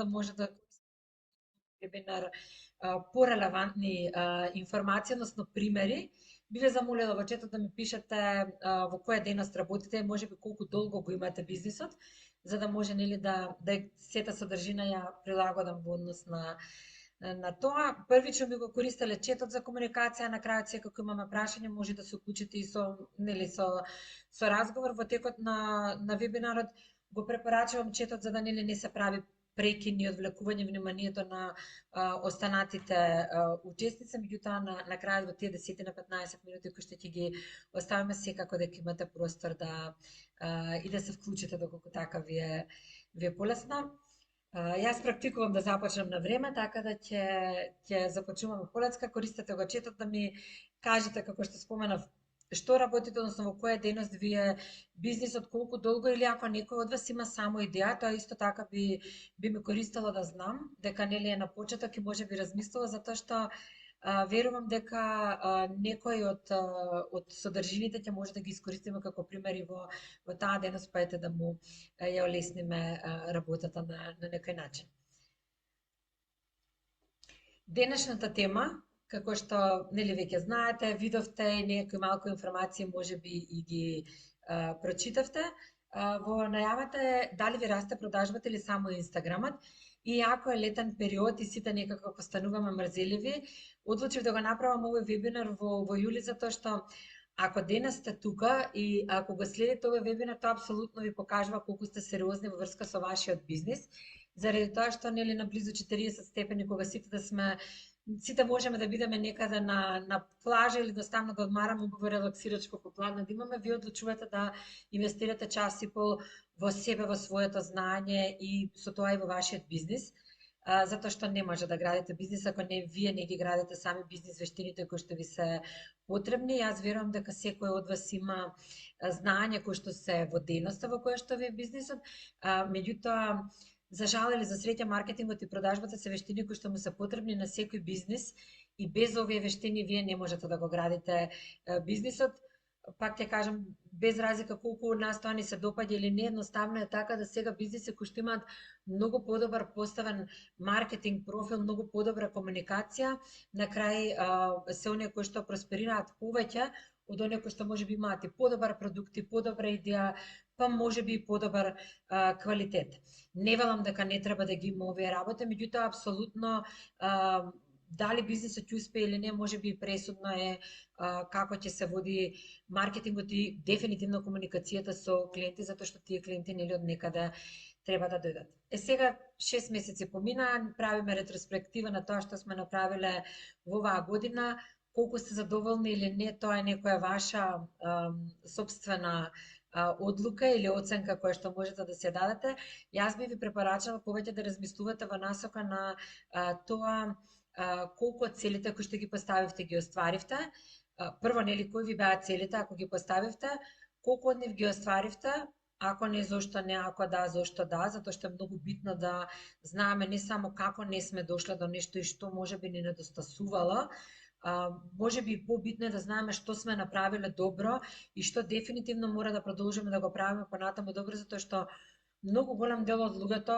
да може да вебинар порелевантни информации, односно примери. Би ве замолила во четот да ми пишете во која дејност работите, можеби колку долго го имате бизнисот, за да може нели да сета содржина ја прилагодам во однос на тоа. Првично би го користеле четот за комуникација, на крајот секако имаме прашање, може да се уклучите и со разговор во текот на вебинарот. Го препорачувам четот за да не се прави прекини, одвлекување вниманието на останатите учесници, меѓутоа на крајот во тие 10 на 15 минути кои што ќе ги оставиме, секако дека имате простор и да се вклучите доколку така ви е полесно. Јас практикувам да започнам на време, така да ќе започнуваме полеска. Користете го четот да ми кажете, како што споменав, што работите, односно во која дејност ви е бизнисот, колку долго, или ако некој од вас има само идеја, тоа исто така би ми користело да знам дека нели е на почеток и може би размислува, затоа што верувам дека некој од содржините ќе може да ги искористиме како примери во таа дејност, па ете да му ја олесниме работата на некој начин. Денешната тема, како што нели веќе знаете, видовте и некои малку информации можеби и ги прочитавте. Во најавата е дали ви расте продажбата или само Инстаграмот. И ако е летен период и сите некако постануваме мрзеливи, одлучив да го направам овој вебинар во јули, затоа што ако денес сте тука и ако го следите овој вебинар, тоа апсолутно ви покажува колку сте сериозни во врска со вашиот бизнис, заради тоа што нели на близу 40 степени, кога сите можеме да бидеме некаде на плажа или едноставно да одмараме убаво релаксирачко попладне да имаме, вие одлучувате да инвестирате час и пол во себе, во своето знаење и со тоа и во вашиот бизнис, затоа што не може да градите бизнис ако вие не ги градите сами бизнис вештините кои што ви се потребни. Јас верувам дека секој од вас има знаење кои што се во дејноста во која што ви е бизнисот, меѓутоа за жал или за среќа, маркетингот и продажбата се вештини кои што му се потребни на секој бизнис и без овие вештини вие не можете да го градите бизнисот. Пак ќе кажам, без разлика колку нас тоа ни се допаѓа или не, едноставно е така да сега бизниси кои што имаат многу подобар поставен маркетинг профил, многу подобра комуникација, на крај се оние кои што просперираат повеќе од оние кои што можеби имаат и подобар продукт и подобра идеја, па можеби и подобар квалитет. Не велам дека не треба да ги има овие работи, меѓутоа апсолутно дали бизнисот ќе успее или не, можеби и пресудно е како ќе се води маркетингот и дефинитивно комуникацијата со клиенти, затоа што тие клиенти нели од некаде треба да дојдат. Сега 6 месеци помина, правиме ретроспектива на тоа што сме направиле во оваа година. Колку сте задоволни или не, тоа е некоја ваша сопствена одлука или оценка која што можете да се дадете. Јас би ви препорачала повеќе да размислувате во насока на тоа колку од целите кои што ги поставивте ги остваривте. Прво, нели, кои ви беа целите ако ги поставивте, колку од нив ги остваривте, ако не, зошто не, ако да, зошто да, затоа што е многу битно да знаеме не само како не сме дошле до нешто и што можеби ни недостасувало, можеби и побитно е да знаеме што сме направиле добро и што дефинитивно мора да продолжиме да го правиме понатаму добро, затоа што многу голем дел од луѓето,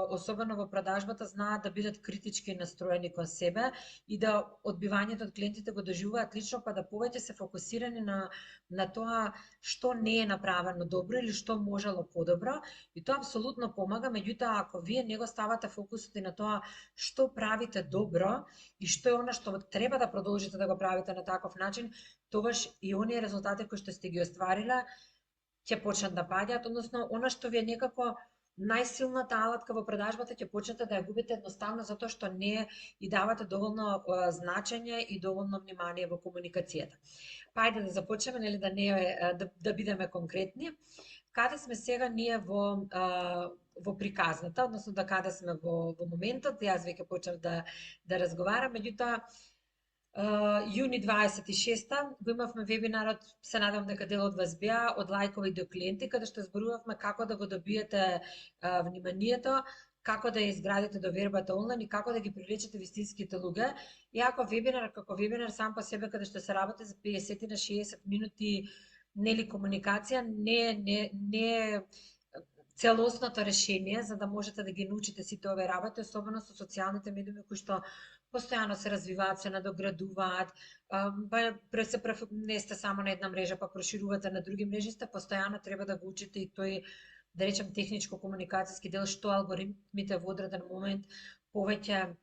особено во продажбата, знаат да бидат критички настроени кон себе и да одбивањето од клиентите го доживуваат лично, па да повеќе се фокусирани на тоа што не е направено добро или што можело подобро. И тоа апсолутно помага, меѓутоа ако вие не го ставате фокусот и на тоа што правите добро и што е она што треба да продолжите да го правите на таков начин, тогаш и оние резултати кои што сте ги оствариле ќе почнат да паѓаат, односно она што ви е некако најсилната алатка во продажбата ќе почнете да ја губите едноставно затоа што не и давате доволно значење и доволно внимание во комуникацијата. Па ајде да започнеме, нели, да бидеме конкретни. Каде сме сега ние во приказната, односно да каде сме во моментот, јас веќе почнав да разговарам, меѓутоа јуни 26-та го имавме вебинарот, се надевам дека дел од вас беа, од лајкови до клиенти, каде што зборувавме како да го добиете вниманието, како да ја изградите довербата онлайн и како да ги привлечете вистинските луѓе. Иако вебинар како вебинар сам по себе каде што се работи за 50 на 60 минути, нели, комуникација не целосното решение за да можете да ги научите сите овие работи, особено со социјалните медиуми кои што постојано се развиваат, се надоградуваат, не сте само на една мрежа, па проширувате на други мрежи, постојано треба да го учите и тој, да речем, техничко-комуникацијски дел, што алгоритмите во одреден момент повеќе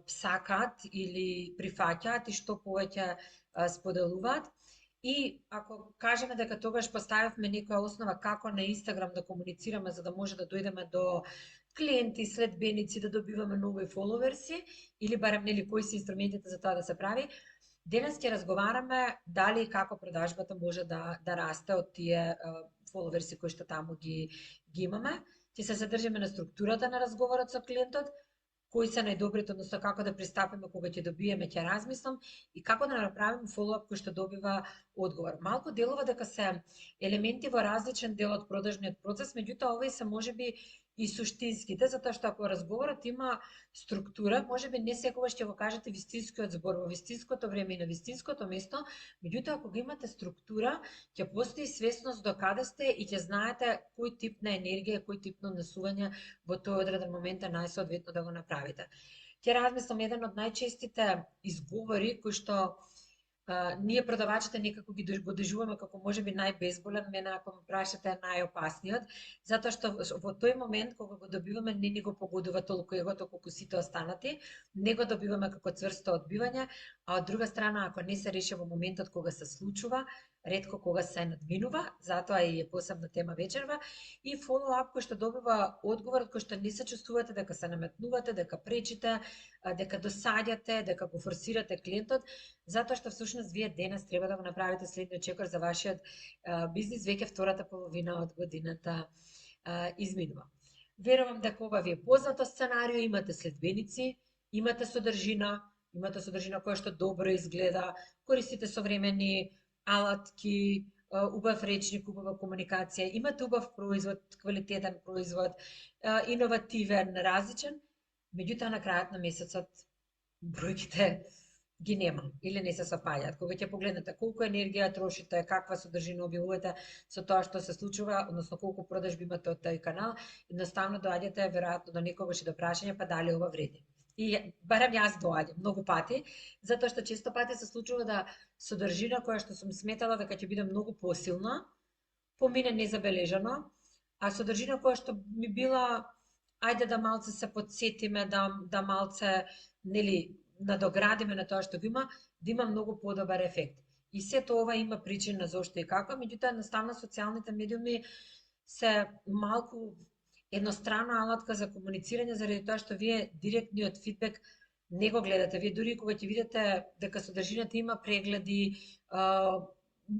сакаат или прифаќаат и што повеќе споделуваат. И ако кажеме дека тогаш поставивме некоја основа како на Инстаграм да комуницираме за да може да дојдеме до клиенти, следбеници, да добиваме нови фоловерси, или барем нели кои се инструментите за тоа да се прави, денес ќе разговараме дали и како продажбата може да расте од тие фоловерси кои што таму ги имаме. Ќе се задржиме на структурата на разговорот со клиентот, кои се најдобрите, односно како да пристапиме кога ќе добиеме, ќе размислам, и како да направиме фоллоуап кој што добива одговор. Малку делува дека се елементи во различен дел од продажниот процес, меѓутоа овие се можеби и суштинските, затоа што ако разговорот има структура, можеби не секогаш ќе го кажете вистинскиот збор во вистинското време и на вистинското место, меѓутоа ако имате структура, ќе постои свесност до каде сте и ќе знаете кој тип на енергија, кој тип на однесување во тој одреден момент е најсоодветно да го направите. Ќе размислам еден од најчестите изговори кои што ние продавачите некако го доживуваме како можеби најбезболен, мене ако ме прашате е најопасниот, затоа што во тој момент кога го добиваме не ни го погодува толку егото колку сите останати, не го добиваме како цврсто одбивање, а од друга страна ако не се реши во моментот кога се случува, ретко кога се надминува, затоа и е посебна тема вечерва, и фоллоуап кој што добива одговорот кој што не се чувствувате дека се наметнувате, дека пречите, дека досаѓате, дека го форсирате клиентот, затоа што всушност вие денес треба да го направите следниот чекор за вашиот бизнис, веќе втората половина од годината изминува. Верувам дека ова ви е познато сценарио, имате следбеници, имате содржина која што добро изгледа, користите современи алатки, убав речник, убава комуникација, имате убав производ, квалитетен производ, иновативен, различен, меѓутоа на крајот на месецот бројките ги нема или не се сопаѓаат. Кога ќе погледнете колку енергија трошите, каква содржина објавувате со тоа што се случува, односно колку продажби имате од тој канал, едноставно доаѓате веројатно до некогаш и до прашање па дали ова вреди. И барем јас доаѓам многу пати, затоа што често пати се случува да содржина која што сум сметала дека ќе биде многу посилна, помине незабележано, а содржина која што ми била ајде да малце се подсетиме, да малце нели надоградиме на тоа што го има, да има многу подобар ефект. И сето ова има причина зошто и како, меѓутоа едноставно социјалните медиуми се малку едностранна алатка за комуницирање заради тоа што вие директниот фидбек не го гледате. Вие дури кога ќе видите дека содржината има прегледи,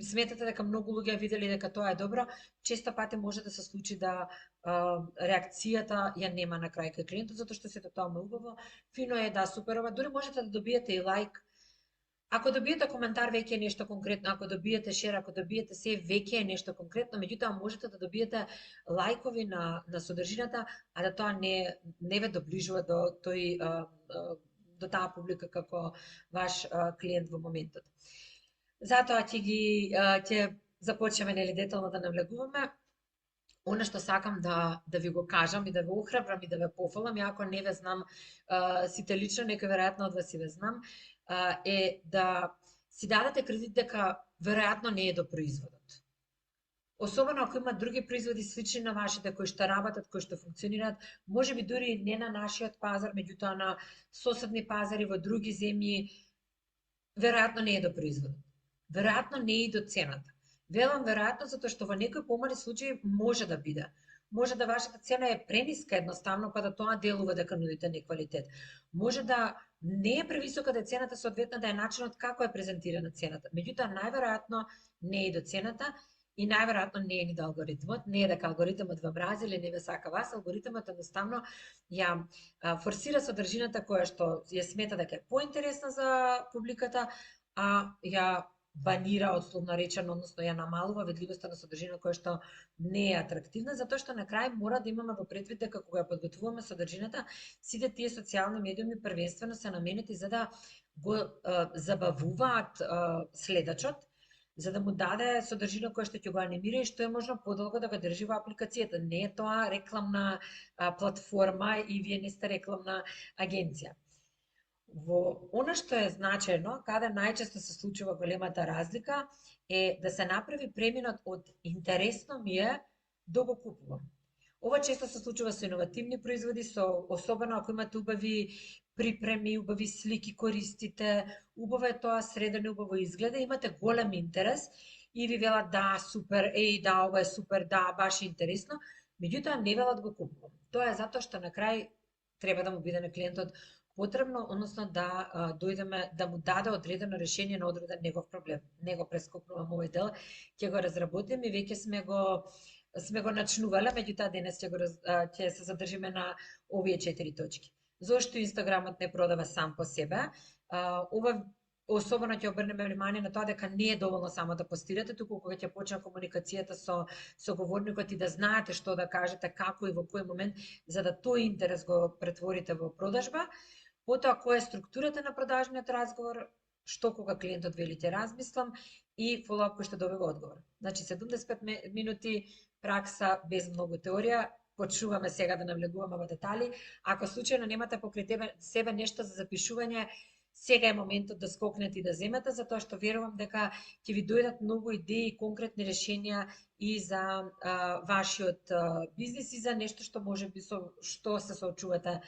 сметате дека многу луѓе виделе дека тоа е добро, често пати може да се случи да реакцијата ја нема на крај кај клиентот, затоа што сето тоа убаво, фино е, да, супер, ова дури можете да добиете и лайк. Ако добиете коментар, веќе е нешто конкретно, ако добиете шер, ако добиете се, веќе е нешто конкретно, меѓутоа можете да добиете лајкови на содржината, а да тоа не ве доближува до до таа публика како ваш клиент во моментот. Затоа ќе започнеме нели детално да навлегуваме. Она што сакам да ви го кажам и да ве охрабрам и да ве пофалам, иако не ве знам сите лично, некој веројатно од вас и ве знам, е да си дадете кредит дека веројатно не е до производот. Особено ако има други производи слични на вашите кои што работат, кои што функционираат, можеби дури не на нашиот пазар, меѓутоа на соседни пазари во други земји, веројатно не е до производот. Веројатно не е и до цената. Велам веројатно затоа што во некои помали случаи може да биде. Може да вашата цена е прениска едноставно, па да тоа делува дека нудите неквалитет. Може да не е превисока да е цената, соодветно да е начинот како е презентирана цената. Меѓутоа најверојатно не е и до цената и најверојатно не е ни до алгоритмот. Не е дека алгоритмот ве мрази или не ве сака вас, алгоритмот едноставно ја форсира содржината која што ја смета дека е поинтересна за публиката, а ја банира, условно речено, односно ја намалува видливоста на содржина која што не е атрактивна, затоа што на крај мора да имаме во предвид дека кога ја подготвуваме содржината, сите тие социјални медиуми првенствено се наменети за да го забавуваат следачот, за да му даде содржина која што ќе го анимира и што е можно подолго да го држи во апликацијата. Не е тоа рекламна платформа и вие не сте рекламна агенција. Во она што е значајно, каде најчесто се случува големата разлика, е да се направи преминот од интересно ми е до го купувам. Ова често се случува со иновативни производи, особено ако имате убави припреми, убави слики користите, убаво е тоа средено, убаво изгледа, имате голем интерес и ви велат да, супер, да, ова е супер, да, баш интересно, меѓутоа не велат го купувам. Тоа е затоа што на крај треба да му биде на клиентот потребно, односно да дојдеме да му даде одредено решение на одреден негов проблем. Не го прескокнувам овој дел, ќе го разработиме и веќе сме го начнувале, меѓутоа денес ќе се задржиме на овие 4 точки. Зошто Инстаграмот не продава сам по себе? Ова особено ќе обрнеме внимание на тоа дека не е доволно само да постирате, туку кога ќе почне комуникацијата со говорникот и да знаете што да кажете, како и во кој момент, за да тој интерес го претворите во продажба. Потоа, која е структурата на продажниот разговор, што кога клиентот вели ќе размислам и фоллоуап кој што добива одговор. Значи 75 минути пракса без многу теорија. Почнуваме сега да навлегуваме во детали. Ако случајно немате покрај себе нешто за запишување, сега е моментот да скокнете и да земете, затоа што верувам дека ќе ви дојдат многу идеи и конкретни решенија и за вашиот бизнис и за нешто што можеби што се соочувате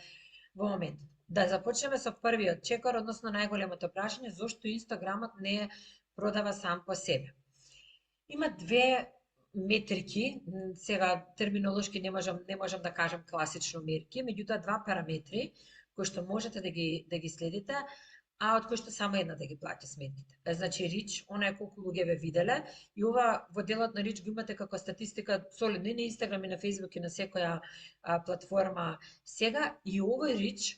во моментот. Да започнеме со првиот чекор, односно најголемото прашање, зошто Инстаграмот не продава сам по себе. Има две метрики, сега терминолошки не можам да кажам класично мерки, меѓутоа два параметри кои што можете да ги следите, а од кои што само една да ги плаќа сметките. Значи Рич, она е колку луѓе ве виделе и ова во делот на Рич го имате како статистика солидно и на Инстаграм и на Фејсбук и на секоја платформа сега, и овој Рич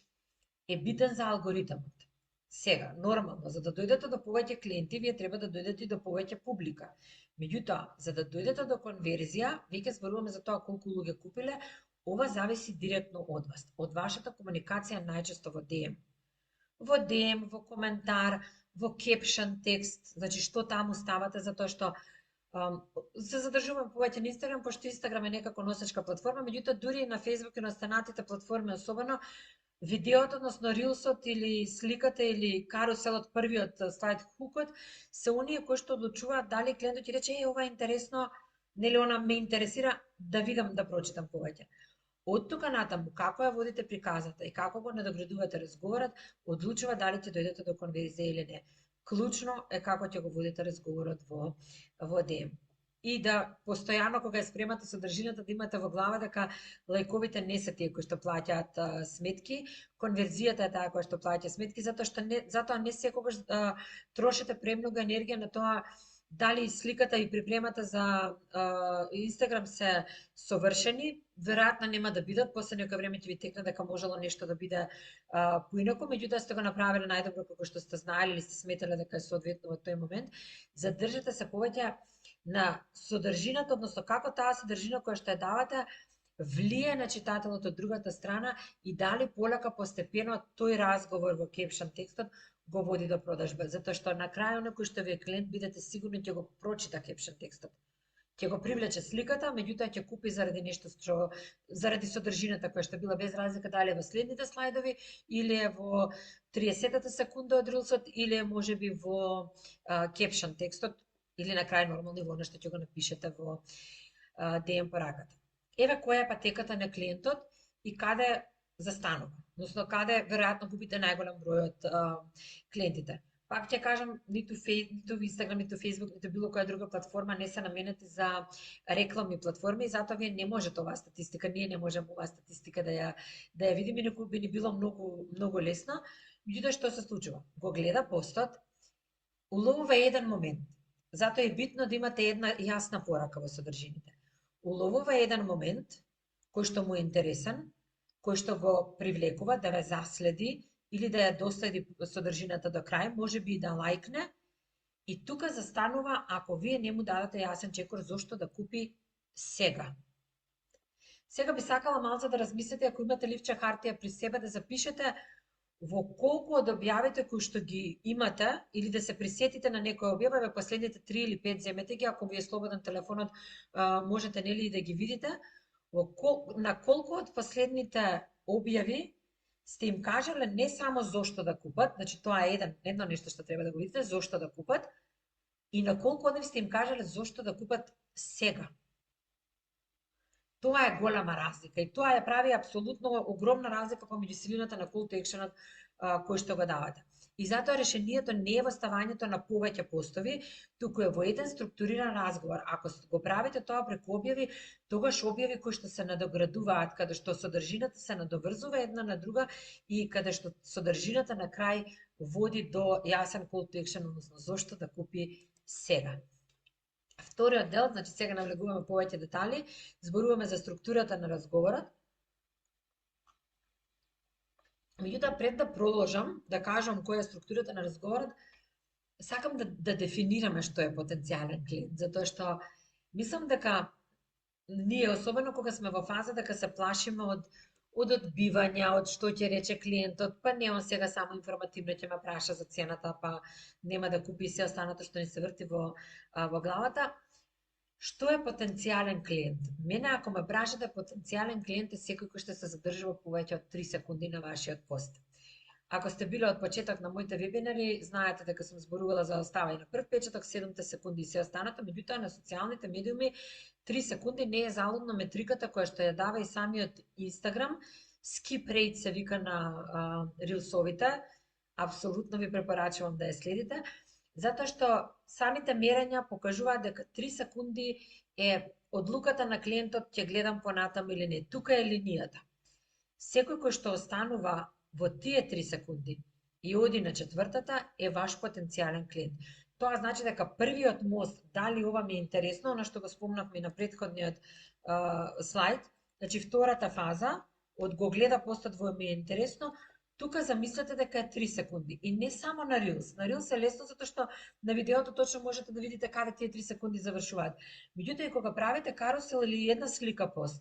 е битен за алгоритмот. Сега, нормално, за да дојдете до повеќе клиенти, вие треба да дојдете и до повеќе публика. Меѓутоа, за да дојдете до конверзија, веќе зборуваме за тоа колку луѓе купиле, ова зависи директно од вас, од вашата комуникација најчесто во DM. Во DM, во коментар, во кепшн текст, значи што таму ставате, затоа што се задржувам повеќе на Инстаграм, пошто Инстаграм е некако носечка платформа, меѓутоа дури и на Фејсбук и на останатите платформи, особено видеото, односно рилсот или сликата или каруселот, првиот слайд хукот, се оние кои што одлучуваат дали клиентот ќе рече ова е интересно, нели она ме интересира, да видам, да прочитам повеќе. Од тука натаму, како ја водите приказната и како го надоградувате разговорот, одлучува дали ќе дојдете до конверзија или не. Клучно е како ќе го водите разговорот во DM. И да постојано кога ја спремате содржината да имате во глава дека лајковите не се тие кои што плаќаат сметки, конверзијата е таа која што плаќа сметки, затоа не секогаш трошите премногу енергија на тоа дали сликата и припремата за Инстаграм се совршени, веројатно нема да бидат, после некој време ќе ви текне дека можело нешто да биде поинаку, меѓутоа сте го направиле најдобро како што сте знаеле или сте сметале дека е соодветно во тој момент. Задржете се повеќе на содржината, односно како таа содржина која што ја давате влие на читателот од другата страна и дали полека постепено тој разговор во кепшн текстот го води до продажба, затоа што на крај некој што ви е клиент, бидете сигурни ќе го прочита кепшн текстот. Ќе го привлече сликата, меѓутоа ќе купи заради нешто заради содржината која што била, без разлика дали е во следните слайдови или е во 30-та секунда од рилсот или е можеби во кепшн текстот или на крај нормално во нешто ќе го напишете во DM пораката. Еве која е патеката на клиентот и каде застанува, односно каде веројатно губите најголем број од клиентите. Пак ќе кажам, ниту Инстаграм, ниту Фејсбук, ниту било која друга платформа не се наменети за рекламни платформи, затоа вие не можете оваа статистика, ние не можеме оваа статистика да ја видиме, некој би ни било многу лесно. Меѓутоа што се случува? Го гледа постот, уловува еден момент. Затоа е битно да имате една јасна порака во содржините. Уловува еден момент кој што му е интересен, кој што го привлекува да ве заследи или да ја доследи содржината до крај, може би и да лајкне, и тука застанува ако вие не му дадете јасен чекор зошто да купи сега. Сега би сакала малце да размислите, ако имате ливче хартија при себе, да запишете во колку од објавите кои што ги имате, или да се присетите на некоја објава, ве последните 3 или 5 земете ги, ако ви е слободен телефонот, можете нели и да ги видите, на колку од последните објави сте им кажале не само зошто да купат, значи тоа е едно нешто што треба да го видите, зошто да купат, и на колку од нив сте им кажале зошто да купат сега. Тоа е голема разлика и тоа ја прави апсолутно огромна разлика помеѓу силината на call to action-от кој што го давате. И затоа решението не е во ставањето на повеќе постови, туку е во еден структуриран разговор. Ако го правите тоа преку објави, тогаш објави кои што се надоградуваат, каде што содржината се надоврзува една на друга и каде што содржината на крај води до јасен call to action, односно зошто да купи сега. Вториот дел, значи сега навлегуваме повеќе детали, зборуваме за структурата на разговорот. Меѓутоа, пред да продолжам, да кажам која е структурата на разговорот, сакам да дефинираме што е потенцијален клиент, затоа што мислам дека ние, особено кога сме во фаза дека се плашиме од одбивања, од што ќе рече клиентот, па не, он сега само информативно ќе ме праша за цената, па нема да купи се останато што ни се врти во главата. Што е потенцијален клиент? Мене, ако ме прашате, потенцијален клиент е секој кој што се задржува повеќе од 3 секунди на вашиот пост. Ако сте биле од почеток на моите вебинари, знаете дека сум зборувала за оставање на прв печаток, 7 секунди и се останато, меѓутоа на социјалните медиуми 3 секунди не е залудно метриката која што ја дава и самиот Инстаграм. Skip rate се вика на рилсовите. Апсолутно ви препорачувам да ја следите, затоа што самите мерења покажуваат дека 3 секунди е одлуката на клиентот ќе гледам понатаму или не. Тука е линијата. Секој кој што останува во тие 3 секунди и оди на четвртата е ваш потенцијален клиент. Тоа значи дека првиот мост, дали ова ми е интересно, она што го спомнавме на претходниот слайд, значи втората фаза, од го гледа постот во ми е интересно, тука замислете дека е 3 секунди. И не само на Reels. На Reels е лесно затоа што на видеото точно можете да видите каде тие 3 секунди завршуваат. Меѓутоа и кога правите карусел или една слика пост,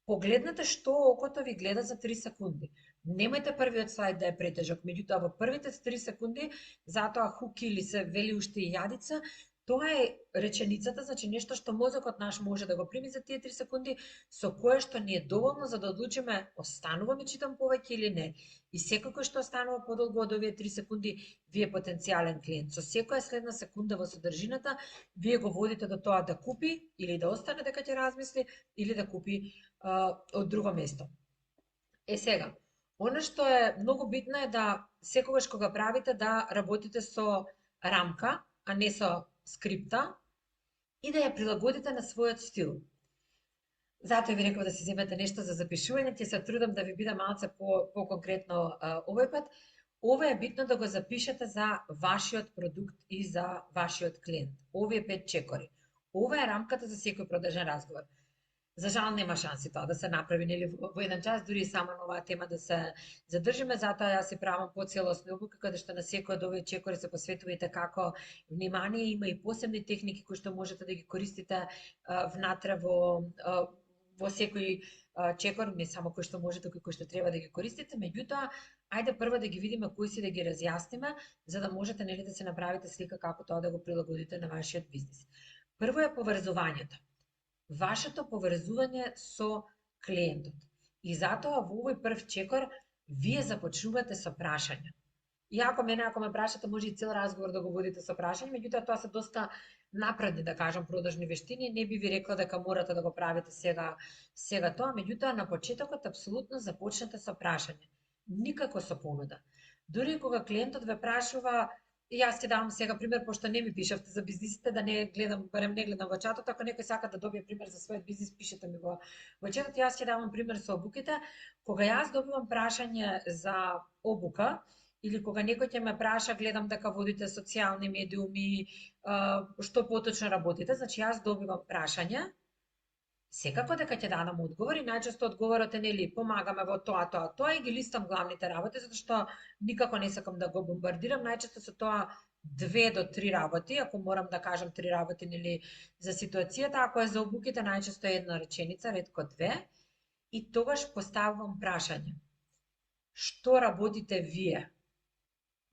погледнете што окото ви гледа за 3 секунди. Немајте првиот слайд да е претежок, меѓутоа во првите 3 секунди, затоа хуки или се вели уште и јадица, тоа е реченицата, значи нешто што мозокот наш може да го прими за тие 3 секунди, со кое што ни е доволно за да одлучиме останува ми читам повеќе или не. И секој кој што останува подолго од овие 3 секунди, вие потенцијален клиент. Со секоја следна секунда во содржината, вие го водите до тоа да купи или да остане дека ќе размисли или да купи од друго место. Сега, она што е многу битно е да секогаш кога правите да работите со рамка, а не со скрипта и да ја прилагодите на својот стил. Затоа ви реков да си земете нешто за запишување, ќе се трудам да ви биде малце по-конкретно овој пат. Ова е битно да го запишете за вашиот продукт и за вашиот клиент. Овие 5 чекори. Ова е рамката за секој продржан разговор. За жал нема шанси тоа да се направи нели во еден час, дури и само на оваа тема да се задржиме, затоа јас си правам поцелосни обуки каде што на секој од овие чекори се посветувате како внимание, има и посебни техники кои што можете да ги користите внатре во секој чекор, не само кои што можете, кои што треба да ги користите, меѓутоа ајде прво да ги видиме кои си да ги разјасниме, за да можете нели да се направите слика како тоа да го прилагодите на вашиот бизнис. Прво е поврзувањето. Вашето поврзување со клиентот. И затоа во овој прв чекор вие започнувате со прашања. Иако ако ме прашате, може и цел разговор да го водите со прашање, меѓутоа тоа се доста напредни, да кажам, продажни вештини, не би ви рекла дека морате да го правите сега тоа, меѓутоа на почетокот апсолутно започнете со прашање. Никако со понуда. Дури кога клиентот ве прашува, јас ќе давам сега пример, пошто не ми пишавте за бизнисите, да не гледам, барем не гледам во чатот, ако некој сака да добие пример за својот бизнис, пишете ми во чатот, јас ќе давам пример со обуките. Кога јас добивам прашање за обука, или кога некој ќе ме праша, гледам дека водите социјални медиуми, што поточно работите, значи јас добивам прашање, секако дека ќе дадам одговори, најчесто одговорот е нели помагаме во тоа и ги листам главните работи, затоа што никако не сакам да го бомбардирам, најчесто се тоа 2 до 3 работи, ако морам да кажам 3 работи нели за ситуацијата, ако е за обуките најчесто една реченица, ретко 2, и тогаш поставувам прашање. што работите вие.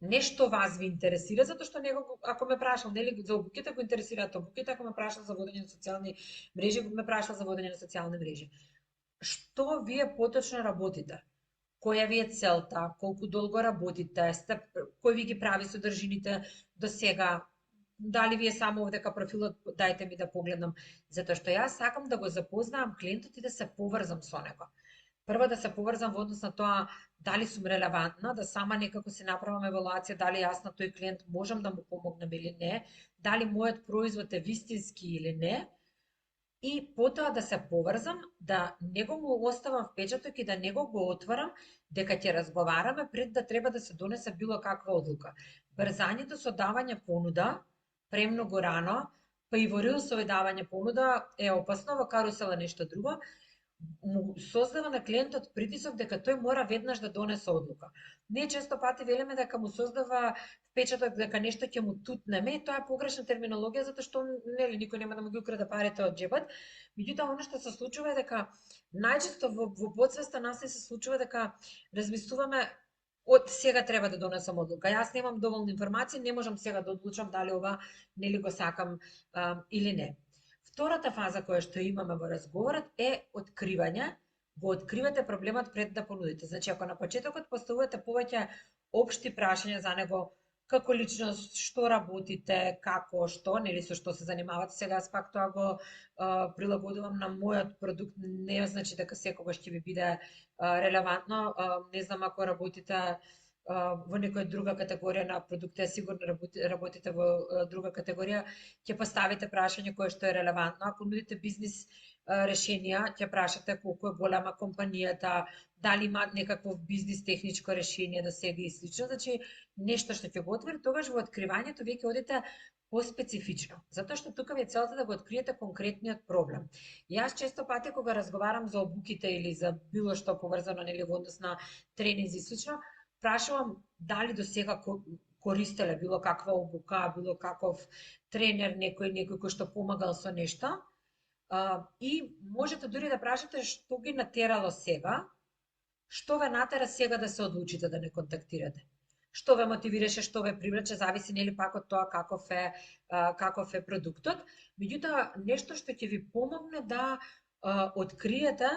Нешто вас ви интересира, затоа што него, ако ме прашал, нели, за обуките го интересираат обуките, ако ме прашал за водење на социјални мрежи, ме прашал за водење на социјални мрежи. Што вие поточно работите? Која ви е целта, колку долго работите, кој ви ги прави содржините до сега, дали ви е само овдека профилот, дајте ми да погледнам, затоа што јас сакам да го запознаам клиентот и да се поврзам со него. Прво да се поврзам во однос на тоа дали сум релевантна, да сама некако се направам евалуација, дали јас на тој клиент можам да му помогнам или не, дали мојот производ е вистински или не, и потоа да се поврзам, да него му оставам впечаток и да него го отварам, дека ќе разговараме пред да треба да се донесе било каква одлука. Брзањето со давање понуда, премногу рано, па и во рилсови давање понуда е опасно, во карусел е нешто друго, му создава на клиентот притисок дека тој мора веднаш да донесе одлука. Не често пати велиме дека му создава впечаток дека нешто ќе му тутнеме, и тоа е погрешна терминологија, затоа што нели никој нема да му ги украде парите од џебот. Меѓутоа, она што се случува е дека најчесто во подсвеста нас се случува дека размислуваме од сега треба да донесам одлука. Јас немам доволно информации, не можам сега да одлучам дали ова нели го сакам или не. Втората фаза која што имаме во разговорот е откривање. Го откривате проблемот пред да понудите. Значи, ако на почетокот поставувате повеќе општи прашања за него, како личност, што работите, како, што, нели со што се занимавате, сега аз пак тоа го прилагодувам на мојот продукт, не значи дека секогаш ќе ви биде релевантно. Не знам ако работите во некоја друга категорија на продукти, сигурно работите во друга категорија, ќе поставите прашање кое што е релевантно. Ако нудите бизнис решенија, ќе прашате колку е голема компанијата, дали имаат некакво бизнис техничко решение до сега и слично, значи нешто што ќе го отвори, тогаш во откривањето вие ќе одите поспецифично, затоа што тука ви е целта да го откриете конкретниот проблем. Јас често пати кога разговарам за обуките или за било што поврзано нели во однос на тренинзи и слично, прашувам дали до сега користеле било каква обука, било каков тренер, некој кој што помагал со нешто. И можете дури да прашате што ги натерало сега, што ве натера сега да се одлучите да не контактирате. Што ве мотивираше, што ве привлече, зависи нели пак од тоа каков е продуктот. Меѓутоа, нешто што ќе ви помогне да откриете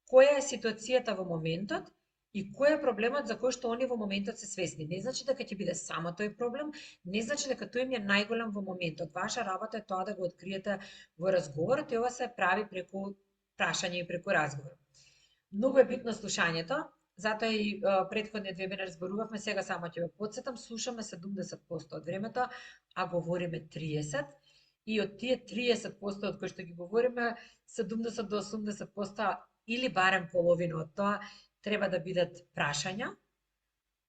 која е ситуацијата во моментот и кој е проблемот за кој што они во моментот се свесни. Не значи дека ќе биде само тој проблем, не значи дека тој им е најголем во моментот. Ваша работа е тоа да го откриете во разговорот и ова се прави преку прашање и преку разговор. Многу е битно слушањето, затоа и претходниот вебинар зборувавме, сега само ќе ве потсетам, слушаме 70% од времето, а говориме 30%, и од тие 30% од кои што ги говориме, 70 до 80% или барем половина од тоа треба да бидат прашања,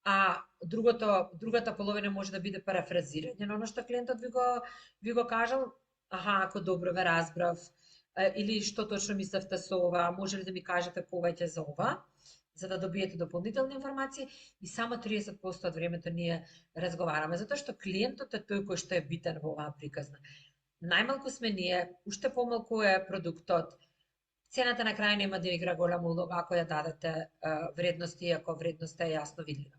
а другата половина може да биде парафразирање на оно што клиентот ви го кажал, ако добро ве разбрав, или што точно мислевте со ова, може ли да ми кажете повеќе за ова, за да добиете дополнителни информации, и само 30% од времето ние разговараме, затоа што клиентот е тој кој што е битен во оваа приказна. Најмалку сме ние, уште помалку е продуктот, цената на крај нема да игра голема улога ако ја дадете вредности, ако вредноста е јасно видлива.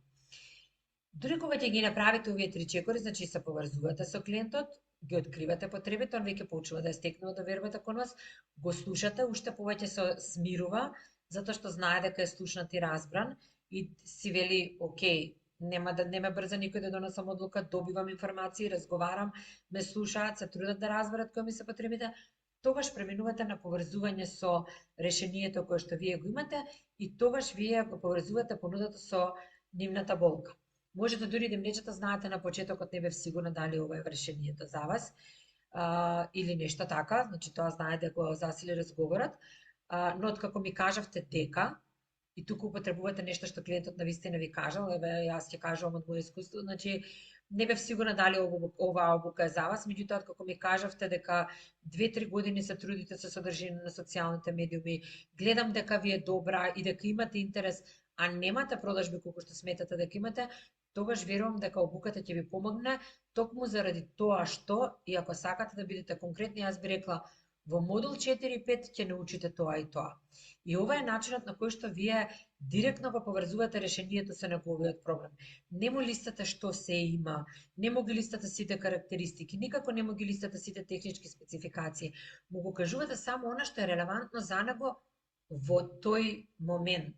Дури кога ќе ги направите овие 3 чекори, значи се поврзувате со клиентот, ги откривате потребите, он веќе почува да е стекнува да вербата кон вас, го слушате, уште повеќе се смирува, затоа што знае дека е слушнат и разбран и си вели, окей, нема ме брза никој да донесам одлука, добивам информации, разговарам, ме слушаат, се трудат да разберат кои ми се потребите, тогаш преминувате на поврзување со решението кое што вие го имате и тогаш вие го поврзувате понудата со нивната болка. Можете дури да им речете, знаете, на почетокот не бев сигурна дали ова е решението за вас или нешто така, значи тоа знае да го засили разговорот, но откако ми кажавте дека, и туку употребувате нешто што клиентот навистина ви кажал, еве јас ќе кажувам од моје искуство, значи не бев сигурна дали оваа обука е за вас, меѓутоа откако ми кажавте дека 2-3 години се трудите со содржина на социјалните медиуми, гледам дека ви е добра и дека имате интерес, а немате продажби колку што сметате дека имате, тогаш верувам дека обуката ќе ви помогне, токму заради тоа што, и ако сакате да бидете конкретни, јас би рекла, Во модул 4 и 5 ќе научите тоа и тоа. И ова е начинот на кој што вие директно го поврзувате решението со неговиот проблем. Не му листате што се има, не му ги листате сите карактеристики, никако не му ги листате сите технички спецификации. Му го кажувате само она што е релевантно за него во тој момент.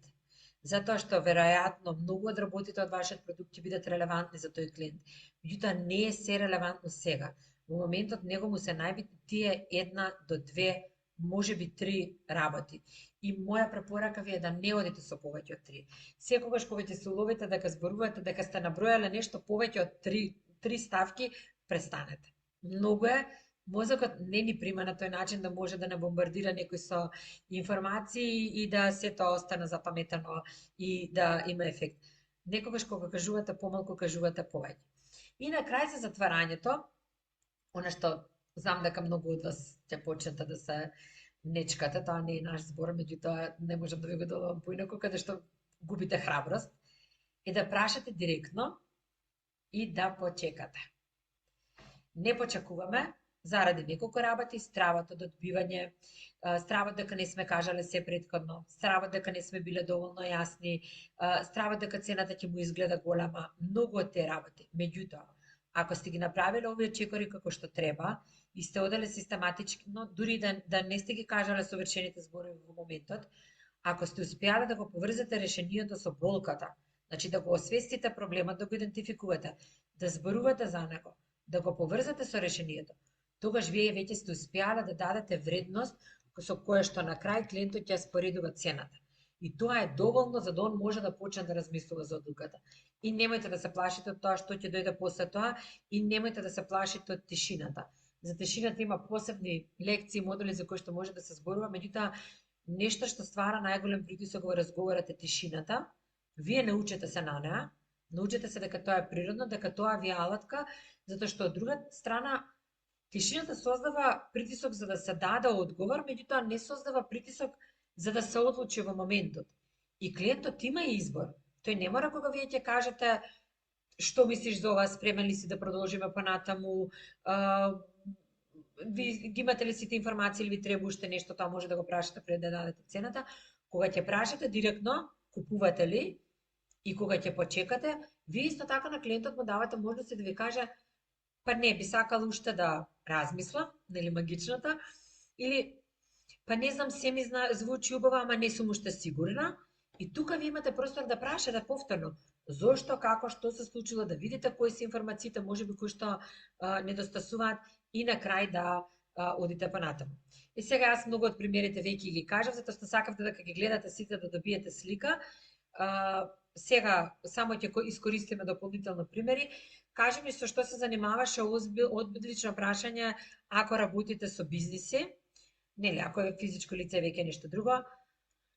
Затоа што веројатно многу од работите од вашиот продукт ќе бидат релевантни за тој клиент. Меѓутоа не е се релевантно сега. Во моментот него му се најбитни тие 1 до 2, можеби 3 работи. И моја препорака ви е да не одите со повеќе од 3. Секогаш кога ќе се уловите дека зборувате дека сте набројале нешто повеќе од 3 ставки, престанете. Многу е, мозокот не ни прима на тој начин да може да не бомбардира некој со информации и да сето остане запаметено и да има ефект. Некогаш кога кажувате помалку, кажувате повеќе. И на крај за затварањето, она што знам дека многу од вас ќе почнете да се нечкате, тоа не е наш збор, меѓутоа не можам да ви го додавам поинаку, каде што губите храброст, е да прашате директно и да почекате. Не почекуваме заради неколку работи, стравот од одбивање, стравот дека не сме кажале се претходно, стравот дека не сме биле доволно јасни, стравот дека цената ќе му изгледа голема, многу од тие работи. Меѓутоа, ако сте ги направиле овие чекори како што треба и сте оделе систематично, дури да не сте ги кажале совршените зборови во моментот, ако сте успеале да го поврзете решението со болката, значи да го освестите проблемот, да го идентификувате, да зборувате за него, да го поврзате со решението, тогаш вие веќе сте успеале да дадете вредност со која што на крај клиентот ќе споредува цената. И тоа е доволно за да он може да почне да размислува за одлуката. И немојте да се плашите од тоа што ќе дојде после тоа и немојте да се плашите од тишината. За тишината има посебни лекции, модули за кои што може да се зборува, меѓутоа нешто што ствара најголем притисок во разговорот е тишината. Вие научете се на неа, научете се дека тоа е природно, дека тоа ви е алатка, затоа што од друга страна тишината создава притисок за да се даде одговор, меѓутоа не создава притисок за да се одлучи во моментот. И клиентот има избор. Тој не мора кога вие ќе кажете што мислиш за ова, спремен ли си да продолжиме понатаму, ви ги имате ли сите информации или ви треба уште нешто, тоа може да го прашате пред да дадете цената. Кога ќе прашате директно, купувате ли, и кога ќе почекате, вие исто така на клиентот му давате можност да ви каже па не, би сакал уште да размислам, нели магичната, или па не знам, се ми звучи убаво, ама не сум уште сигурна. И тука ви имате простор да прашате повторно. Зошто, како, што се случило, да видите кои се информациите, можеби кои што недостасуваат и на крај да одите понатаму. И сега јас многу од примерите веќе ги кажав, затоа што сакав дека ги гледате сите да добиете слика. Сега само ќе искористиме дополнително примери. Кажи ми со што се занимаваше одлично прашање ако работите со бизниси, нели, ако е физичко лице веќе нешто друго.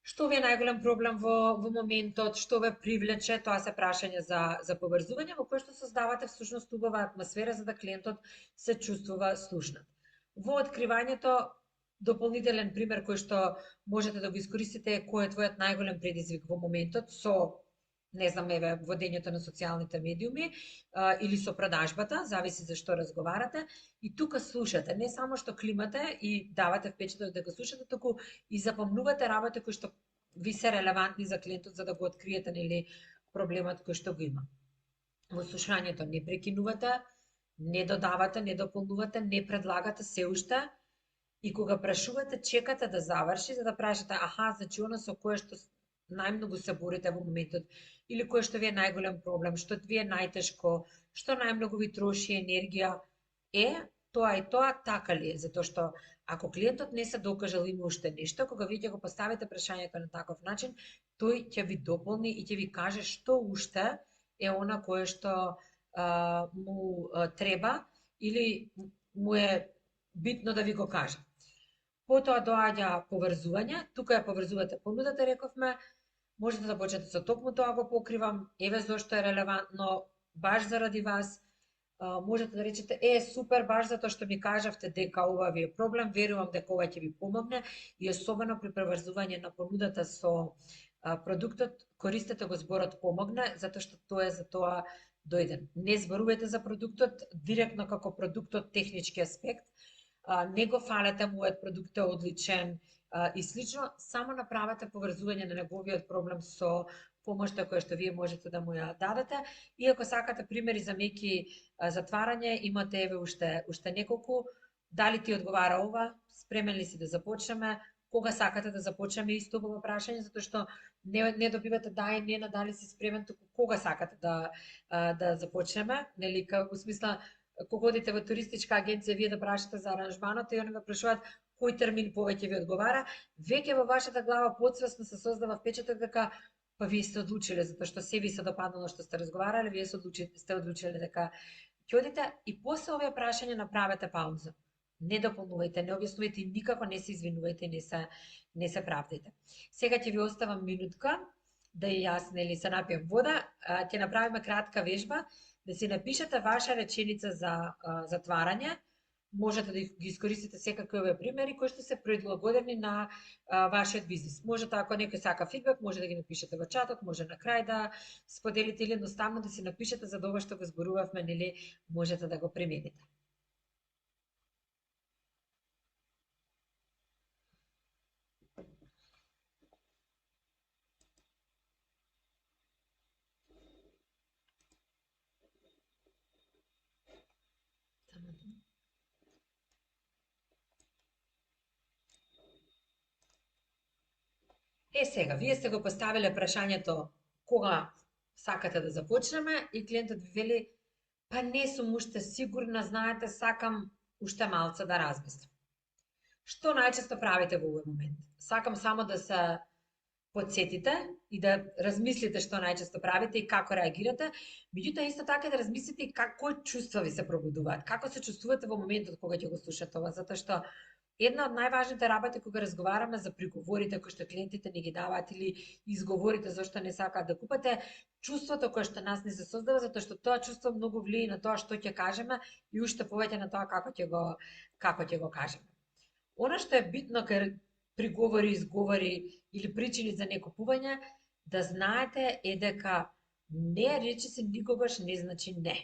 Што ви е најголем проблем во моментот, што ве привлече, тоа се прашање за поврзување, во кое што создавате всушност убава атмосфера за да клиентот се чувствува слушнат. Во откривањето, дополнителен пример кој што можете да го искористите е кој е твојот најголем предизвик во моментот со, не знам, еве, водењето на социјалните медиуми или со продажбата, зависи за што разговарате, и тука слушате, не само што климате и давате впечаток да го слушате, туку и запомнувате работи кои што ви се релевантни за клиентот за да го откриете, нели, проблемот кој што го има. Во слушањето не прекинувате, не додавате, не дополнувате, не предлагате се уште, и кога прашувате, чекате да заврши за да прашате, аха, значи она со кое што најмногу се борите во моментот, или кое што ви е најголем проблем, што ви е најтешко, што најмногу ви троши енергија, тоа и тоа така ли е? Затоа што ако клиентот не се докажал има уште нешто, кога вие ќе го поставите прашањето на таков начин, тој ќе ви дополни и ќе ви каже што уште е она кое што му треба или му е битно да ви го каже. Потоа доаѓа поврзување, тука ја поврзувате понудата, рековме, можете да почнете со токму тоа го покривам, еве зошто е релевантно, баш заради вас, можете да речете, супер, баш затоа што ми кажавте дека ова ви е проблем, верувам дека ова ќе ви помогне, и особено при преврзување на понудата со продуктот, користете го зборот помогне, затоа што тоа е за тоа дојден. Не зборувате за продуктот директно како продуктот, технички аспект, не го фалете, мојот продукт е одличен и слично, само направете поврзување на неговиот проблем со помошта која што вие можете да му ја дадете. И ако сакате примери за меки затварање, имате еве уште неколку. Дали ти одговара ова? Спремен ли си да започнеме? Кога сакате да започнеме, исто убаво прашање, затоа што не добивате да и не на дали си спремен, туку кога сакате да започнеме, нели, во смисла, кога одите во туристичка агенција, вие да прашате за аранжманот и они ве прашуваат кој термин повеќе ви одговара, веќе во вашата глава подсвесно се создава впечаток дека па вие сте одлучиле, затоа што се ви се допаднало што сте разговарале, вие сте одлучиле дека ќе одите и после овие прашања направете пауза. Не дополнувајте, не објаснувајте и никако не се извинувајте, не се правдите. Сега ќе ви оставам минутка да и јас нели се напијам вода, ќе направиме кратка вежба да си напишете ваша реченица за затварање. Можете да ги искористите секакви овие примери кои што се прилагодени на вашиот бизнис. Можете, ако некој сака фидбек, може да ги напишете во чатот, може на крај да споделите или едноставно да си напишете за ова што го зборувавме, нели можете да го примените. Сега, вие сте го поставиле прашањето кога сакате да започнеме и клиентот ви вели па не сум уште сигурна, знаете, сакам уште малце да размислам. Што најчесто правите во овој момент? Сакам само да се подсетите и да размислите што најчесто правите и како реагирате, меѓутоа исто така да размислите и кои чувства ви се пробудуваат, како се чувствувате во моментот кога ќе го слушате ова, затоа што една од најважните работи кога разговараме за приговорите кои што клиентите ни ги даваат или изговорите зашто не сакаат да купате, чувството кое што нас не се создава, затоа што тоа чувство многу влијае на тоа што ќе кажеме и уште повеќе на тоа како ќе го кажеме. Она што е битно кај приговори, изговори или причини за некупување, да знаете е дека не речиси никогаш не значи не.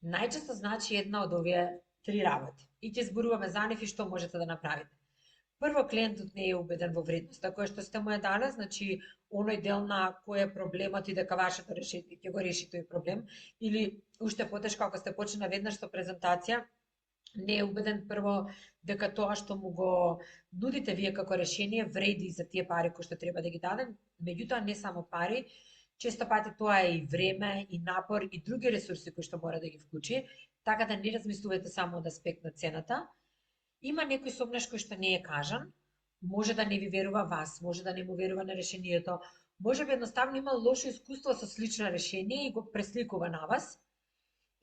Најчесто значи една од овие три работи. И ќе зборуваме за нив и што можете да направите. Прво, клиентот не е убеден во вредноста која што сте му ја дале, значи оној дел на кој е проблемот и дека вашето решение ќе го реши тој проблем, или уште потешко ако сте почнали веднаш со презентација, не е убеден прво дека тоа што му го нудите вие како решение вреди за тие пари кои што треба да ги дадем, меѓутоа не само пари, често пати тоа е и време, и напор, и други ресурси кои што мора да ги вклучи, така да не размислувате само од аспект на цената. Има некој сомнеш кој што не е кажан, може да не ви верува вас, може да не му верува на решението, може би едноставно има лошо искуство со слично решение и го пресликува на вас,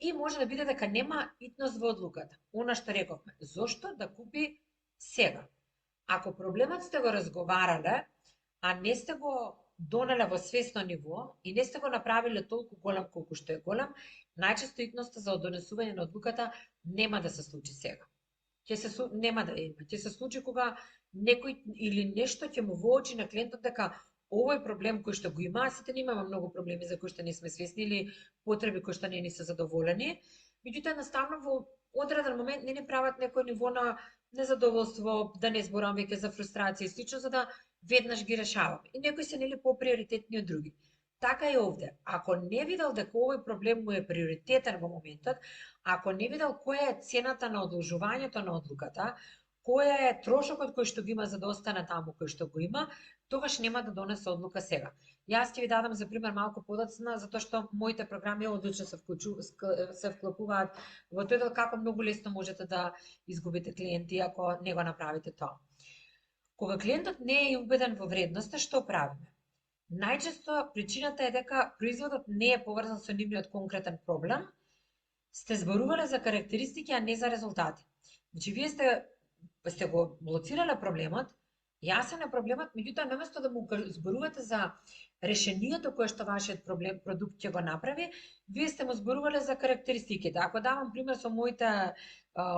и може да биде дека нема итност во одлуката. Она што рековме, зошто да купи сега? Ако проблемот сте го разговарале, а не сте го донеле во свесно ниво и не сте го направиле толку голем колку што е голем, најчесто итноста за донесување на одлуката нема да се случи сега. Нема да има. Ќе се случи кога некој или нешто ќе му воочи на клиентот дека овој проблем кој што го има, сите имаме многу проблеми за кои што не сме свесни или потреби кои што не ни се задоволени, меѓутоа едноставно во одреден момент не ни прават некој ниво на незадоволство, да не зборам веќе за фрустрација и слично, за да веднаш ги решаваме. И некои се нели поприоритетни од други. Така и овде. Ако не видел дека овој проблем му е приоритетен во моментот, ако не видел која е цената на одолжувањето на одлуката, која е трошокот кој што го има за да остане таму кој што го има, тогаш нема да донесе одлука сега. Јас ќе ви дадам за пример малку подоцна, затоа што моите програми одлично се вклопуваат во тоа како многу лесно можете да изгубите клиенти ако не го направите тоа. Кога клиентот не е убеден во вредноста, што правиме? Најчесто причината е дека производот не е поврзан со нивниот конкретен проблем, сте зборувале за карактеристики, а не за резултати. Значи, вие сте го блоцирале проблемот, јасен е проблемот, меѓутоа наместо да му зборувате за решението кое што вашиот продукт ќе го направи, вие сте му зборувале за карактеристиките. Ако давам пример со моите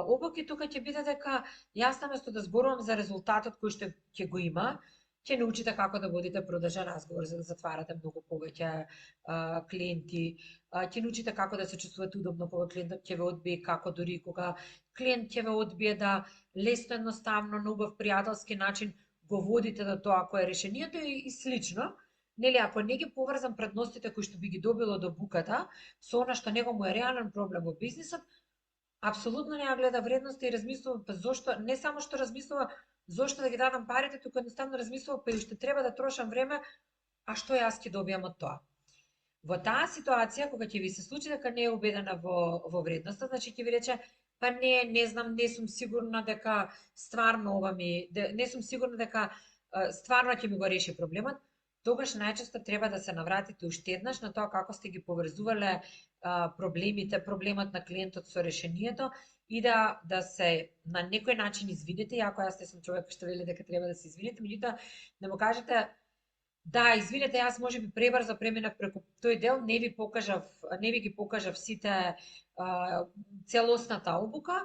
обуки, тука ќе биде дека јас наместо да зборувам за резултатот кој што ќе го има, ќе научите како да водите продажен разговор за да затварате многу повеќе клиенти, ќе научите како да се чувствувате удобно кога клиентот ќе ве одбие, како дури кога клиент ќе ве одбие да лесно, едноставно, на убав пријателски начин го водите до тоа кое е решението и слично. Нели, ако не ги поврзам предностите кои што би ги добило до буката со она што него му е реален проблем во бизнисот, апсолутно не ја гледа вредности и размислува па зошто, не само што размислува зошто да ги дадам парите, туку едноставно размислува па и уште треба да трошам време, а што јас ќе добиам од тоа. Во таа ситуација, кога ќе ви се случи дека не е убедена во вредноста, значи ќе ви рече, па не знам, не сум сигурна дека стварно ова не сум сигурна дека стварно ќе ми го реши проблемот, тогаш најчесто треба да се навратите уште еднаш на тоа како сте ги поврзувале проблемот на клиентот со решението и да се на некој начин извините, иако јас не сум човек што вели дека треба да се извините, меѓутоа да му кажете да, извинете, јас можеби пребрзо преминав преку тој дел, не ви ги покажав сите целосната обука,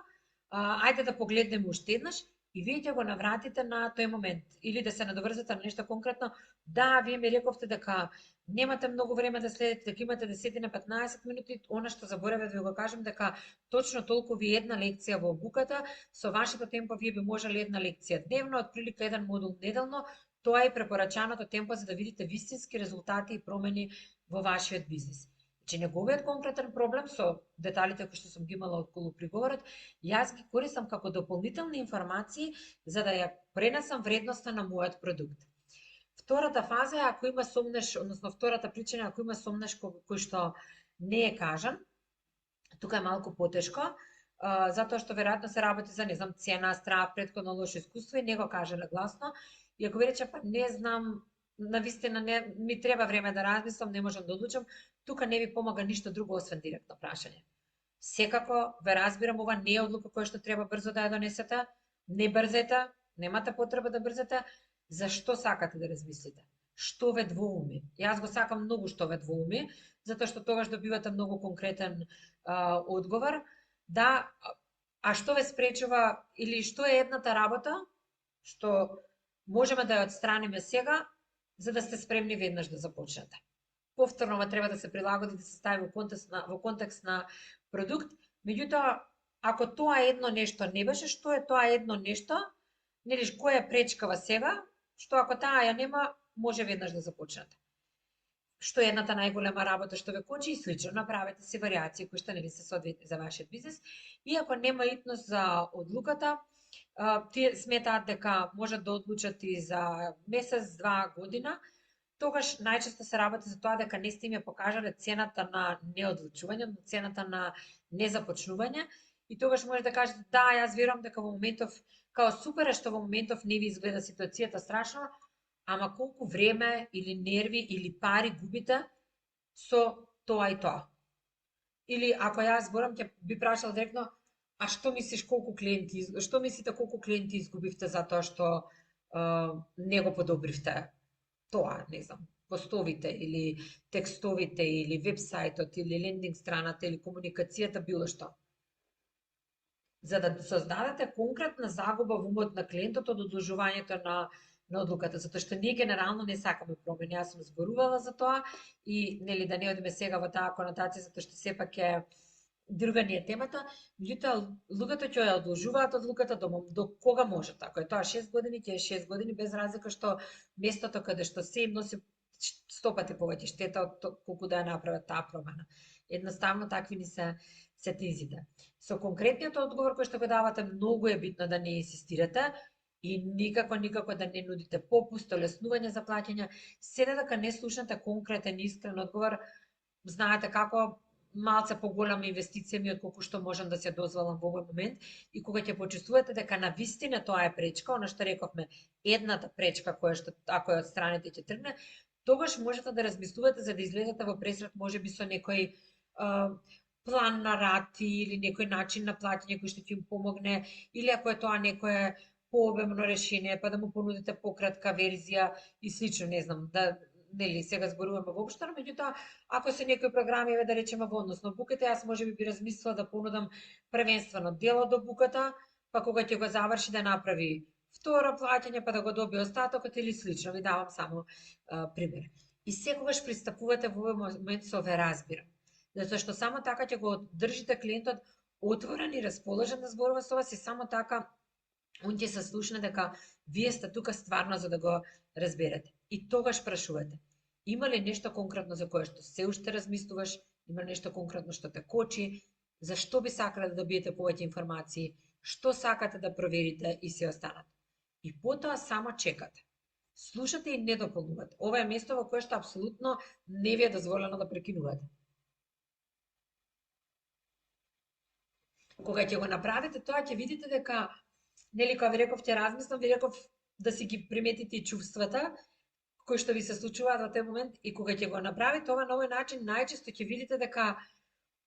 ајде да погледнеме уште еднаш и вие ќе го навратите на тој момент или да се надоврзате на нешто конкретно. Да, вие ми рековте дека немате многу време да следите, дека имате 10 на 15 минути, она што забораве да ви го кажам дека точно толку ви една лекција во обуката, со вашето темпо вие би можеле една лекција дневно, отприлика еден модул неделно, тоа е препорачаното темпо за да видите вистински резултати и промени во вашиот бизнис. Че неговиот конкретен проблем со деталите кои што сум ги имала околу приговорот, јас ги користам како дополнителни информации за да ја пренесам вредноста на мојот продукт. Втората фаза е ако има сомнеш, односно втората причина ако има сомнеш кој што не е кажан, тука е малку потешко, затоа што веројатно се работи за, не знам, цена, страв, претходно лошо искуство и не го кажале гласно. И ако ви рече, па не знам, навистина не ми треба време да размислам, не можам да одлучам, тука не ви помага ништо друго освен директно прашање. Секако ве разбирам, ова не е одлука која што треба брзо да ја донесете, не брзете, немате потреба да брзете, зашто сакате да размислите? Што ве двоуми? Јас го сакам многу што ве двоуми, затоа што тогаш добивате многу конкретен одговор. Да, а што ве спречува или што е едната работа што можеме да ја отстраниме сега, за да сте спремни веднаш да започнете. Повторно ова треба да се прилагоди, да се стави во контекст на продукт, меѓутоа, ако тоа едно нешто не беше, што е тоа едно нешто, нели, која е пречкава сега, што ако таа ја нема, може веднаш да започнете. Што е едната најголема работа што ве кочи и слично, направете си варијации кои што нели се соодветни за вашиот бизнес, и ако нема итност за одлуката, тие сметаат дека можат да одлучат и за месец, 2 година, тогаш најчесто се работи за тоа дека не сте им ја покажале цената на неодлучување, цената на незапочнување, и тогаш може да кажете да, јас верувам дека во моментов као супер е што во моментов не ви изгледа ситуацијата страшно, ама колку време или нерви или пари губите со тоа и тоа. Или ако јас зборам ќе би прашал директно, а што мислиш што мислите колку клиенти изгубивте затоа што не го подобривте тоа, не знам, постовите или текстовите или вебсајтот или лендинг страната или комуникацијата, било што. За да создадете конкретна загуба во умот на клиентот од одложувањето на одлуката, затоа што ние генерално не сакаме промени. Јас сум зборувала за тоа и нели да не одиме сега во таа конотација затоа што сепак е друга ни е темата, меѓутоа луѓето ќе ја одложуваат одлуката до кога можат. Ако е тоа 6 години, ќе е 6 години без разлика што местото каде што се им носи 100 пати повеќе штета од колку да ја направат таа промена. Едноставно такви ни се тизите. Со конкретниот одговор кој што го давате, многу е битно да не инсистирате и никако да не нудите попуст, олеснување за плаќање, се дека не слушнете конкретен искрен одговор. Знаете како малце поголема инвестиција ми од колку што можам да се дозволам во овој момент, и кога ќе почувствувате дека навистина тоа е пречка, она што рековме, едната пречка која што ако ја отстраните ќе тргне, тогаш можете да размислувате за да излезете во пресрет можеби со некој план на рати или некој начин на плаќање кој што ќе им помогне, или ако е тоа некое пообемно решение, па да му понудите пократка верзија и слично, не знам, да нели сега зборуваме воопшто, меѓутоа ако се некои програми да речеме во однос на буката, јас можеби би размислила да понудам првенствено дел од буката, па кога ќе го заврши да направи второ плаќање па да го доби остатокот или слично, ви давам само пример. И секогаш пристапувате во овој момент со ве разбирам. Затоа што само така ќе го држите клиентот отворен и расположен да зборува со вас и само така он ќе се слушне дека вие сте тука стварно за да го разберете. И тогаш прашувате. Има ли нешто конкретно за кое што се уште размислуваш? Има нешто конкретно што те кочи? Зашто би сакале да добиете повеќе информации? Што сакате да проверите и се останат? И потоа само чекате. Слушате и не дополнувате. Ова е место во кое што апсолутно не ви е дозволено да прекинувате. Кога ќе го направите тоа, ќе видите дека, нели, кога ви реков ќе размислам, ви реков да си ги приметите и чувствата кои што ви се случуваат во тој момент и кога ќе го направите ова на овој начин, најчесто ќе видите дека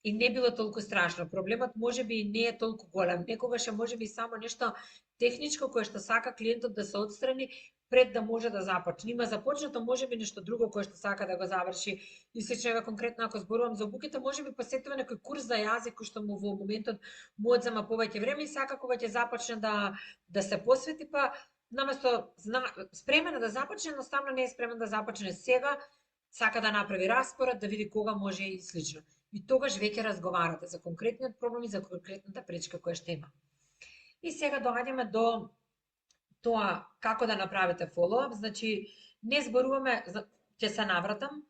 и не било толку страшно. Проблемот можеби и не е толку голем. Некогаш е можеби само нешто техничко кое што сака клиентот да се отстрани пред да може да започне. Има започнато можеби нешто друго кое што сака да го заврши. И слично еве конкретно ако зборувам за обуките, можеби посетува некој курс за јазик кој што му во моментот му одзема повеќе време и сака кога ќе започне да се посвети, па наместо спремен да започне, едноставно не е спремен да започне сега, сака да направи распоред, да види кога може и слично. И тогаш веќе разговарате за конкретниот проблем и за конкретната пречка која што има. И сега доаѓаме до тоа како да направите follow-up, значи не зборуваме, ќе се навратам,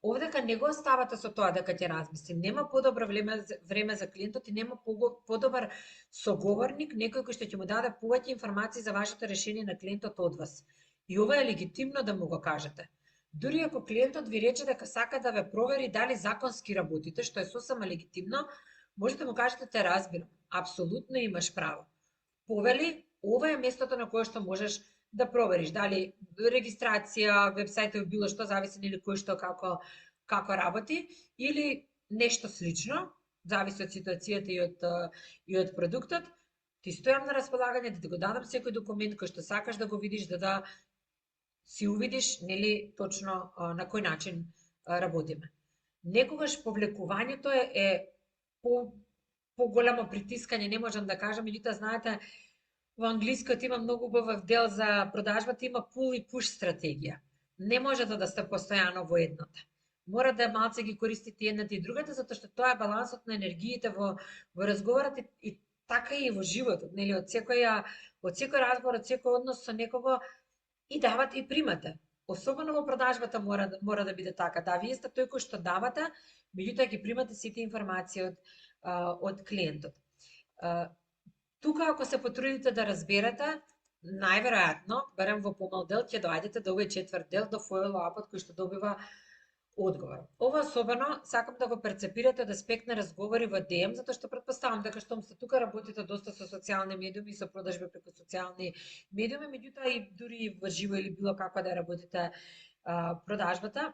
овдека не го оставате со тоа дека ќе размисли. Нема подобро време за клиентот и нема подобар соговорник, некој кој што ќе му даде повеќе информации за вашето решение на клиентот од вас. И ова е легитимно да му го кажете. Дури ако клиентот ви рече дека сака да ве провери дали законски работите, што е сосема легитимно, можете да му кажете те разбирам. Апсолутно имаш право. Повели, ова е местото на кое што можеш да провериш дали регистрација, вебсајт или било што, зависи нели кој што како работи, или нешто слично, зависи од ситуацијата и од продуктот. Ти стојам на располагање да ти го дадам секој документ кој што сакаш да го видиш, да си увидиш нели точно на кој начин работиме. Некогаш повлекувањето е поголемо притискање, не можам да кажам, меѓутоа знаете, во англискиот има многу убав дел за продажбата, има pull и push стратегија. Не може да сте постојано во едната. Мора да малце ги користите едната и другата, затоа што тоа е балансот на енергиите во разговорот и така и во животот, нели, од секој разговор, од секој однос со некого и давате и примате. Особено во продажбата мора да биде така. Да, вие сте тој кој што давате, меѓутоа ќе примате сите информации од клиентот. Тука, ако се потрудите да разберете, најверојатно, барем во помал дел, ќе доаѓете до овој четврт дел, до follow-up-от кој што добива одговор. Ова особено сакам да го перцепирате од аспект на разговори во DM, затоа што претпоставам дека штом сте тука работите доста со социјални медиуми и со продажби преку социјални медиуми, меѓутоа и дури во живо или било како да работите продажбата.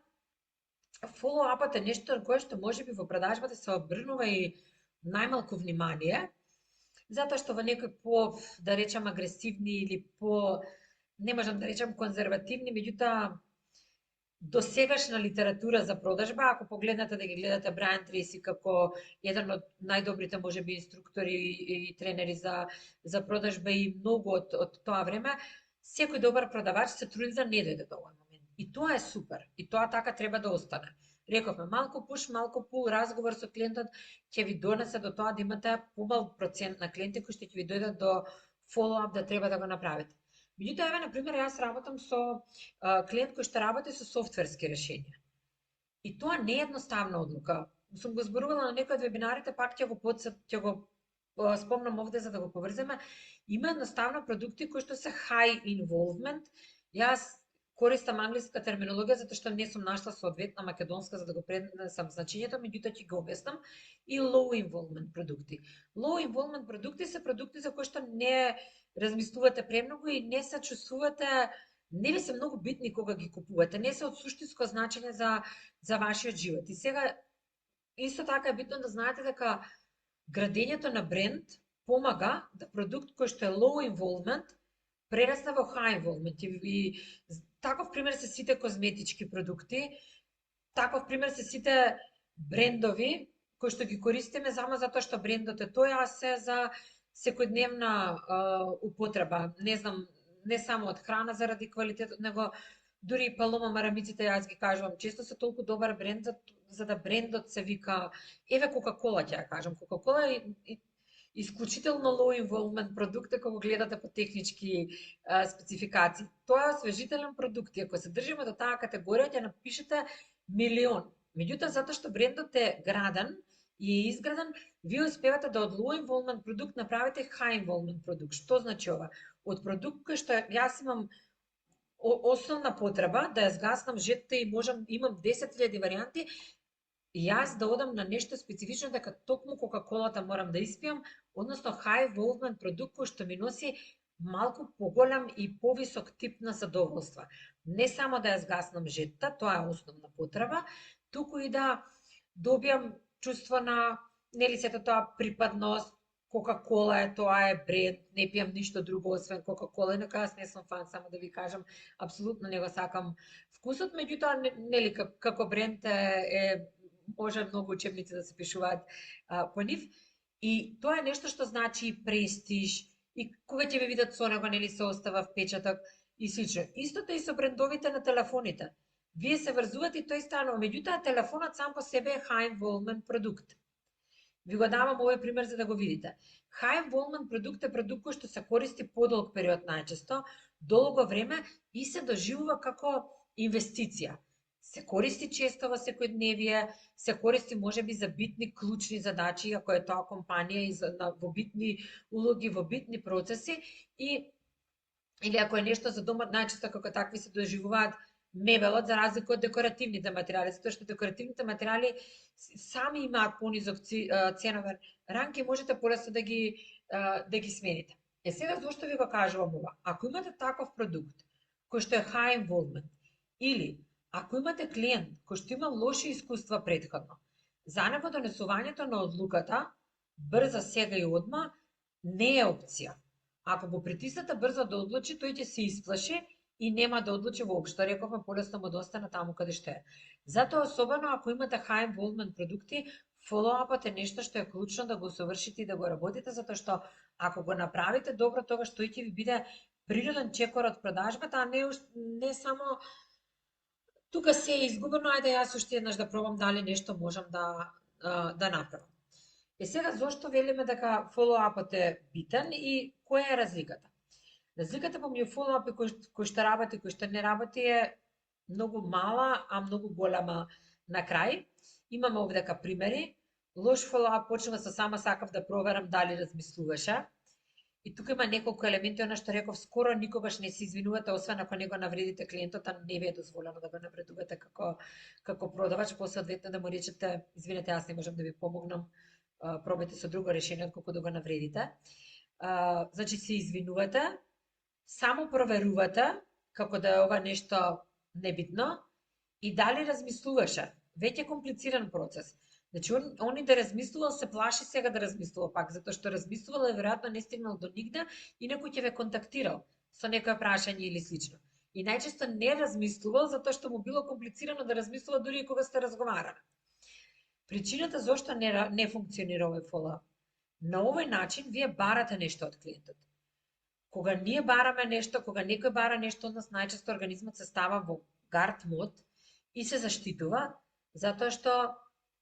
Follow-up-от е нешто кое што можеби во продажбата се обрнува и најмалку внимание, затоа што во некои да речам, агресивни или не можам да речам конзервативни, меѓутоа досегашна литература за продажба, ако погледнете да ги гледате Брайан Трейси како еден од најдобрите можеби инструктори и тренери за продажба и многу од тоа време, секој добар продавач се труди да не дојде до овој момент. И тоа е супер. И тоа така треба да остане. Рековме, малку пуш, малку пул, разговор со клиентот ќе ви донесе до тоа да имате помал процент на клиенти кои што ќе ви дојдат до follow-up да треба да го направите. Меѓутоа, еве, например, јас работам со клиент кој што работи со софтверски решенија. И тоа не е едноставна одлука. Сум го зборувала на некои од вебинарите, пак ќе го спомнам овде за да го поврземе. Има едноставно продукти кои што се high involvement. Јас користам англиска терминологија затоа што не сум нашла соодветна македонска за да го пренесам значењето, меѓутоа ќе го објаснам, и low involvement продукти. Low involvement продукти се продукти за кои што не размислувате премногу и не се чувствувате, не ви се многу битни кога ги купувате, не се од суштинско значење за вашиот живот. И сега исто така е битно да знаете дека градењето на бренд помага да продукт кој што е low involvement прерасне во high involvement. И таков пример се сите козметички продукти, таков пример се сите брендови кои што ги користиме само затоа што брендот е тој, а се за секојдневна употреба. Не знам, не само од храна заради квалитетот, него дури и Палома марамиците, јас ги кажувам, често се толку добар бренд за да брендот се вика, еве Кока-кола ќе ја кажам, Кока-кола е исклучително low involvement продукт ако го гледате по технички спецификации. Тоа е освежителен продукт и ако се држиме до таа категорија ќе напишете милион. Меѓутоа затоа што брендот е граден и е изграден, вие успевате да од low involvement продукт направите high involvement продукт. Што значи ова? Од продукт кој што јас имам основна потреба да ја згаснам жетта и имам 10.000 варијанти, јас да одам на нешто специфично дека токму Кока-колата морам да испијам, односно high involvement продукт кој што ми носи малку поголем и повисок тип на задоволства. Не само да ја згаснам жетта, тоа е основна потреба, туку и да добијам чувство на, нели сето тоа припадност, Кока-кола е, тоа е бренд, не пијам ништо друго освен Кока-кола, инаку јас не сум фан, само да ви кажам, апсолутно не го сакам вкусот, меѓутоа нели како бренд може многу учебници да се пишуваат по нив. И тоа е нешто што значи и престиж, и кога ќе ви видат со него, нели се остава впечаток и слично. Истото и со брендовите на телефоните. Вие се врзувате и тој станува, меѓутоа телефонот сам по себе е high involvement продукт. Ви го давам овој пример за да го видите. High involvement продукт е продукт кој што се користи подолг период најчесто, долго време и се доживува како инвестиција. Се користи често во секојдневие, се користи можеби за битни клучни задачи, ако е тоа компанија и во битни улоги, во битни процеси или ако е нешто за домот, најчесто како такви се доживуваат мебелот за разлика од декоративните материјали, затоа што декоративните материјали сами имаат понизок ценовен ранг и можете полесно да ги смените. Сега зошто ви го кажувам ова? Ако имате таков продукт кој што е high involvement или ако имате клиент кој што има лоши искуства претходно, за него донесувањето на одлуката брза сега и одма не е опција. Ако го притиснете брзо да одлучи, тој ќе се исплаши и нема да одлучи воопшто. Рековме, полесно му да остане таму каде што е. Затоа, особено ако имате high involvement продукти, follow-upот е нешто што е клучно да го совршите и да го работите, затоа што ако го направите добро, тогаш тој ќе ви биде природен чекор од продажбата, а не само тука се е изгубено, ајде јас уште еднаш да пробам дали нешто можам да направам. Сега зошто велиме дека follow-upот е битен и која е разликата? Разликата помеѓу follow-up кој што работи и кој што не работи е многу мала, а многу голема на крај. Имаме овдека примери. Лош follow-up почнува со само сакав да проверам дали размислуваше. И тука има неколку елементи, она што реков, скоро никогаш не се извинувате, освен ако не го навредите клиентот, а не ви е дозволено да го навредувате како продавач, посоодветно да му речете, извинете, јас не можам да ви помогнам, пробајте со друго решение отколку да го навредите. Значи се извинувате, само проверувате како да е ова нешто небитно и дали размислуваше. Веќе комплициран процес. Значи, он и да размислувал, се плаши сега да размислува пак, затоа што размислувал е веројатно не стигнал до нигде и некој ќе ве контактирал со некое прашање или слично. И најчесто не размислувал затоа што му било комплицирано да размислува дури и кога сте разговарали. Причината зошто не функционира овој follow-up. На овој начин вие барате нешто од клиентот. Кога ние бараме нешто, кога некој бара нешто од нас, најчесто организмот се става во гард мод и се заштитува затоа што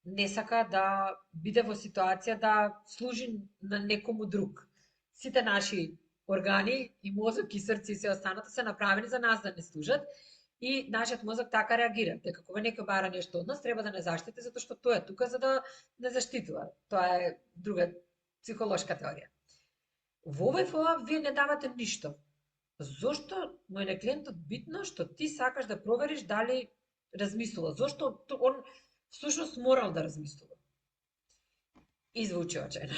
не сака да биде во ситуација да служи на некому друг. Сите наши органи и мозок и срце и се останато се направени за нас да не служат и нашиот мозок така реагира. Дека кога некој бара нешто од нас, треба да не заштити затоа што тој е тука за да не заштитува. Тоа е друга психолошка теорија. Во овој follow-up вие не давате ништо. Зошто му е на клиентот битно што ти сакаш да провериш дали размислува? Зошто он всушност морал да размислува? Звучи очајно.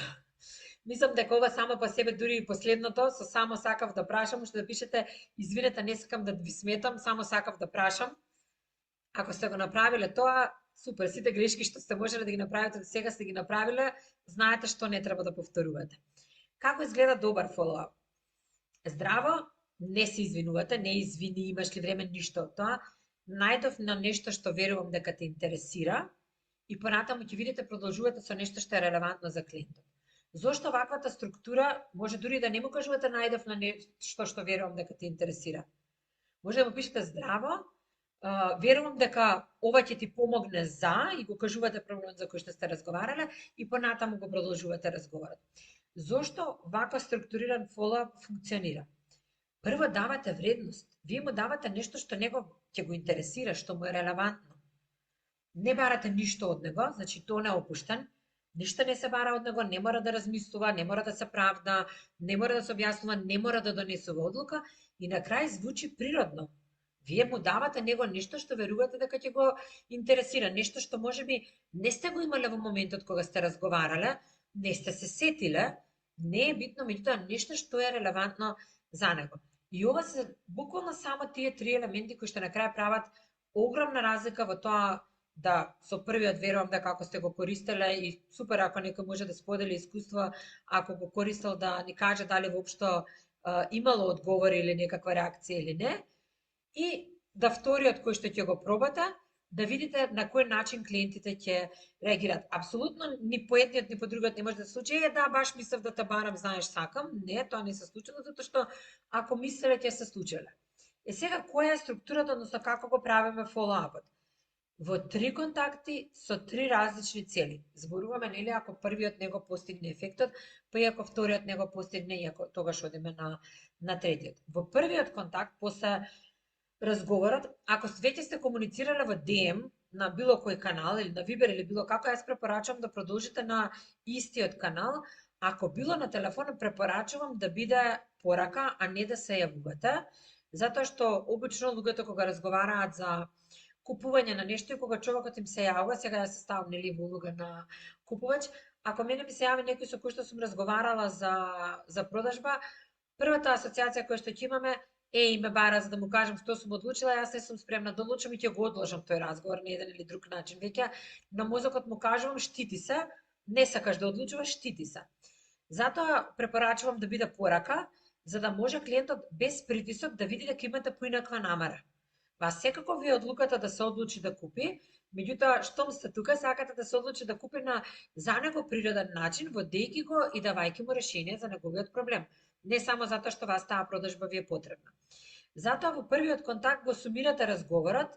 Мислам дека ова само по себе, дури и последното, со само сакав да прашам, уште да пишете, извинете, не сакам да ви сметам, само сакав да прашам. Ако сте го направиле тоа, супер, сите грешки што сте можеле да ги направите, сега сте ги направиле, знаете што не треба да повторувате. Како изгледа добар follow-up? Здраво, не се извинувате, не извини, имаш ли време, ништо од тоа. Најдов на нешто што верувам дека те интересира и понатаму ќе видите продолжувате со нешто што е релевантно за клиентот. Зошто ваквата структура, може дури да не му кажувате најдов на нешто што верувам дека те интересира. Може да му пишете здраво, верувам дека ова ќе ти помогне за и го кажувате проблемот за кој што сте разговарале и понатаму го продолжувате разговорот. Зошто ваква структуриран фоллоуап функционира? Прво давате вредност. Вие му давате нешто што него ќе го интересира, што му е релевантно. Не барате ништо од него, значи тоа не е опуштен. Ништо не се бара од него, не мора да размислува, не мора да се правда, не мора да се објаснува, не мора да донесува одлука и на крај звучи природно. Вие му давате него нешто што верувате дека ќе го интересира, нешто што можеби не сте го имале во моментот кога сте разговарале, не сте се сетиле, не е битно, меѓутоа нешто што е релевантно за него. И ова се буквално само тие три елементи кои што на крај прават огромна разлика во тоа да со првиот верувам дека ако сте го користеле и супер ако некој може да сподели искуство, ако го користел да ни каже дали воопшто имало одговор или некаква реакција или не. И да вториот кој што ќе го пробате, да видите на кој начин клиентите ќе реагираат. Апсолутно ни по едниот ни по другиот не може да се случи, да, баш мислев да те барам, знаеш, сакам. Не, тоа не се случило, затоа што ако мислеле ќе се случиле. Сега која е структурата, односно како го правиме фоллоуапот? Во 3 контакти со 3 различни цели. Зборуваме, нели, ако првиот не го постигне ефектот, па и ако вториот не го постигне, и ако тогаш одиме на третиот. Во првиот контакт, после разговорот, ако веќе сте комуницирале во DM на било кој канал или на Viber или било како, јас препорачувам да продолжите на истиот канал. Ако било на телефон, препорачувам да биде порака, а не да се јавувате, затоа што обично луѓето кога разговараат за купување на нешто и кога човекот им се јавува, сега јас се ставам нели во улога на купувач, ако мене ми се јави некој со кој што сум разговарала за продажба, првата асоциација која што ќе имаме и ме бара за да му кажам што сум одлучила, јас не сум спремна да одлучам и ќе го одложам тој разговор на еден или друг начин. Веќе на мозокот му кажувам штити се, не сакаш да одлучуваш, штити се. Затоа препорачувам да биде порака, за да може клиентот без притисок да види дека имате поинаква намера. Вас секако ви одлуката да се одлучи да купи, меѓутоа штом сте тука, сакате да се одлучи да купи на за него природен начин, водејќи го и давајќи му решение за неговиот проблем. Не само затоа што вас таа продажба ви е потребна. Затоа во првиот контакт го сумирате разговорот,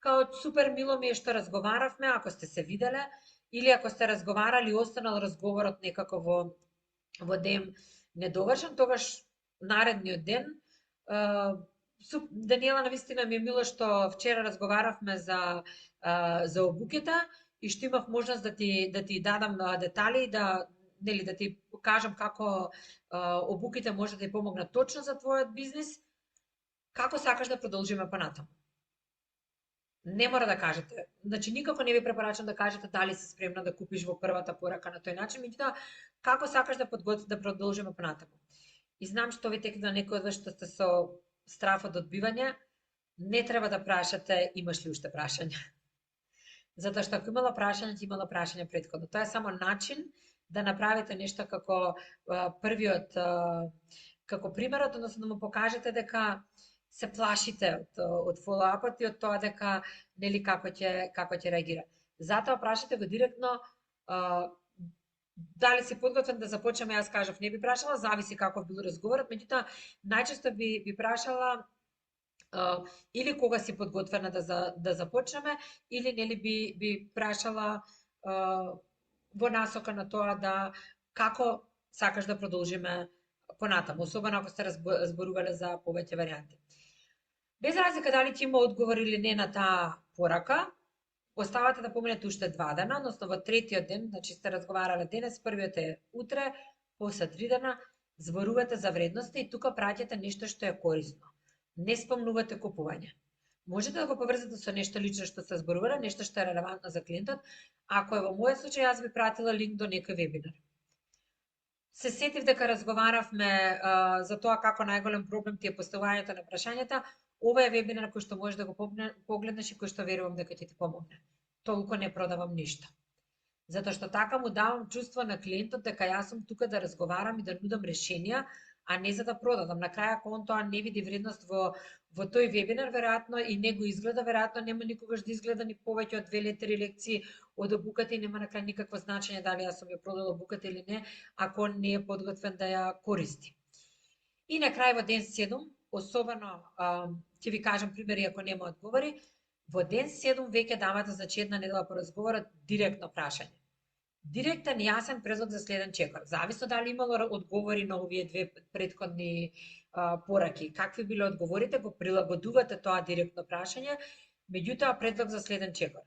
као супер мило ми е што разговаравме, ако сте се виделе, или ако сте разговарали и останал разговорот некако во ден недовршен, тогаш наредниот ден, Даниела, навистина ми е мило што вчера разговаравме за обуките и што имав можност да ти дадам детали, да ти кажам како обуките може да ти помогнат точно за твојот бизнис, како сакаш да продолжиме понатаму. Не мора да кажете. Значи, никако не ви препорачам да кажете дали си спремна да купиш во првата порака на тој начин, меѓутоа како сакаш да продолжиме понатаму. И знам што ви текна некој од вас што сте со страф од одбивање, не треба да прашате имаш ли уште прашања. Затоа што ако имала прашање претходно. Тоа е само начин да направите нешто како првиот, како примерот, односно да му покажете дека се плашите од фоллоуапот и од тоа дека нели како ќе реагира. Затоа прашате го директно дали си подготвен да започнеме, јас кажав не би прашала, зависи каков бил разговорот, меѓутоа најчесто би прашала или кога си подготвена да започнеме, или нели би прашала во насока на тоа да како сакаш да продолжиме понатаму, особено ако сте зборувале за повеќе варијанти. Без разлика дали ќе има одговор или не на таа порака, оставате да поминете уште 2 дена, односно во третиот ден, значи сте разговарале денес, првиот е утре, после 3 дена, зборувате за вредности и тука праќате нешто што е корисно. Не спомнувате купување. Можете да го поврзате со нешто лично што сте зборувале, нешто што е релевантно за клиентот. Ако е во мојот случај, јас би пратила линк до некој вебинар. Се сетив дека разговаравме за тоа како најголем проблем ти е поставувањето на прашањата. Ова е вебинар кој што можеш да го погледнеш и кој што верувам дека ќе ти помогне. Толку не продавам ништо. Затоа што така му давам чувство на клиентот дека јас сум тука да разговарам и да нудам решенија, а не за да продадам. На крај, ако он тоа не види вредност во тој вебинар, веројатно и не го изгледа, веројатно нема никогаш да изгледа ни повеќе од 2 или 3 лекции од обуката и нема на крај никакво значење дали јас сум ја продала обуката или не, ако он не е подготвен да ја користи. И на крај во ден 7, особено ќе ви кажам примери ако нема одговори, во ден 7 веќе давате, значи една недела по разговорот, директно прашање. Директен јасен предлог за следен чекор. Зависно дали имало одговори на овие две претходни пораки. Какви биле одговорите, го прилагодувате тоа директно прашање, меѓутоа предлог за следен чекор.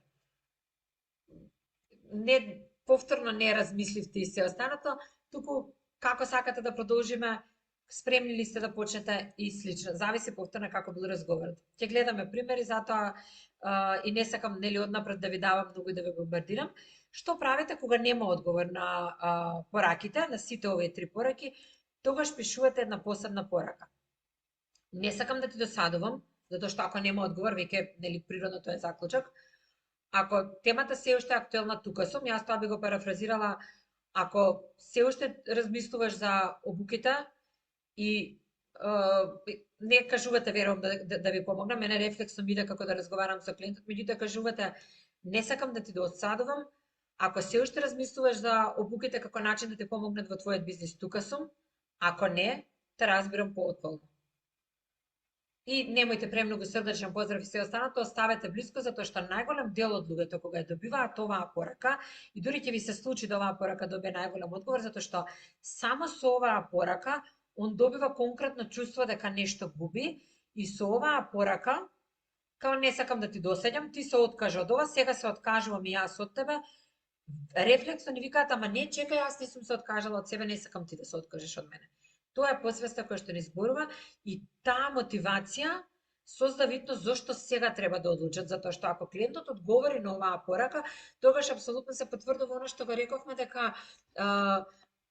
Не, повторно не размисливте и се останато, туку како сакате да продолжиме, спремни ли сте да почнете и слично. Зависи повторно како бил разговорот. Ќе гледаме примери, затоа и не сакам нели однапред да ви давам многу и да ви бомбардирам. Што правите кога нема одговор на пораките, на сите овие 3 пораки, тогаш пишувате една посебна порака. Не сакам да ти досадувам, затоа што ако нема одговор, веќе нели природно тоа е заклучок. Ако темата се уште актуелна, тука сум, јас тоа би го парафразирала, ако се уште размислуваш за обуките и не кажувате, верувам да ви помогнам, мене рефлексно ми иде како да разговарам со клиентот, меѓутоа кажувате не сакам да ти досадувам, ако се уште размислуваш за обуките како начин да ти помогнат во твојот бизнис, тука сум, ако не, те разбирам поотполно. И немојте премногу срдечен поздрав и се останато, оставете блиско, затоа што најголем дел од луѓето кога ја добиваат оваа порака, и дури ќе ви се случи да оваа порака добие најголем одговор, затоа што само со оваа порака он добива конкретно чувство дека нешто губи и со оваа порака, као не сакам да ти досаѓам, ти се откажа од ова, сега се откажувам и јас од тебе, рефлексно ни викаат, ама не, чекај, јас не сум се откажала од себе, не сакам ти да се откажеш од мене. Тоа е посвеста која што ни зборува и таа мотивација созда видност зошто сега треба да одлучат, затоа што ако клиентот одговори на оваа порака, тогаш апсолутно се потврдува она што го рековме, дека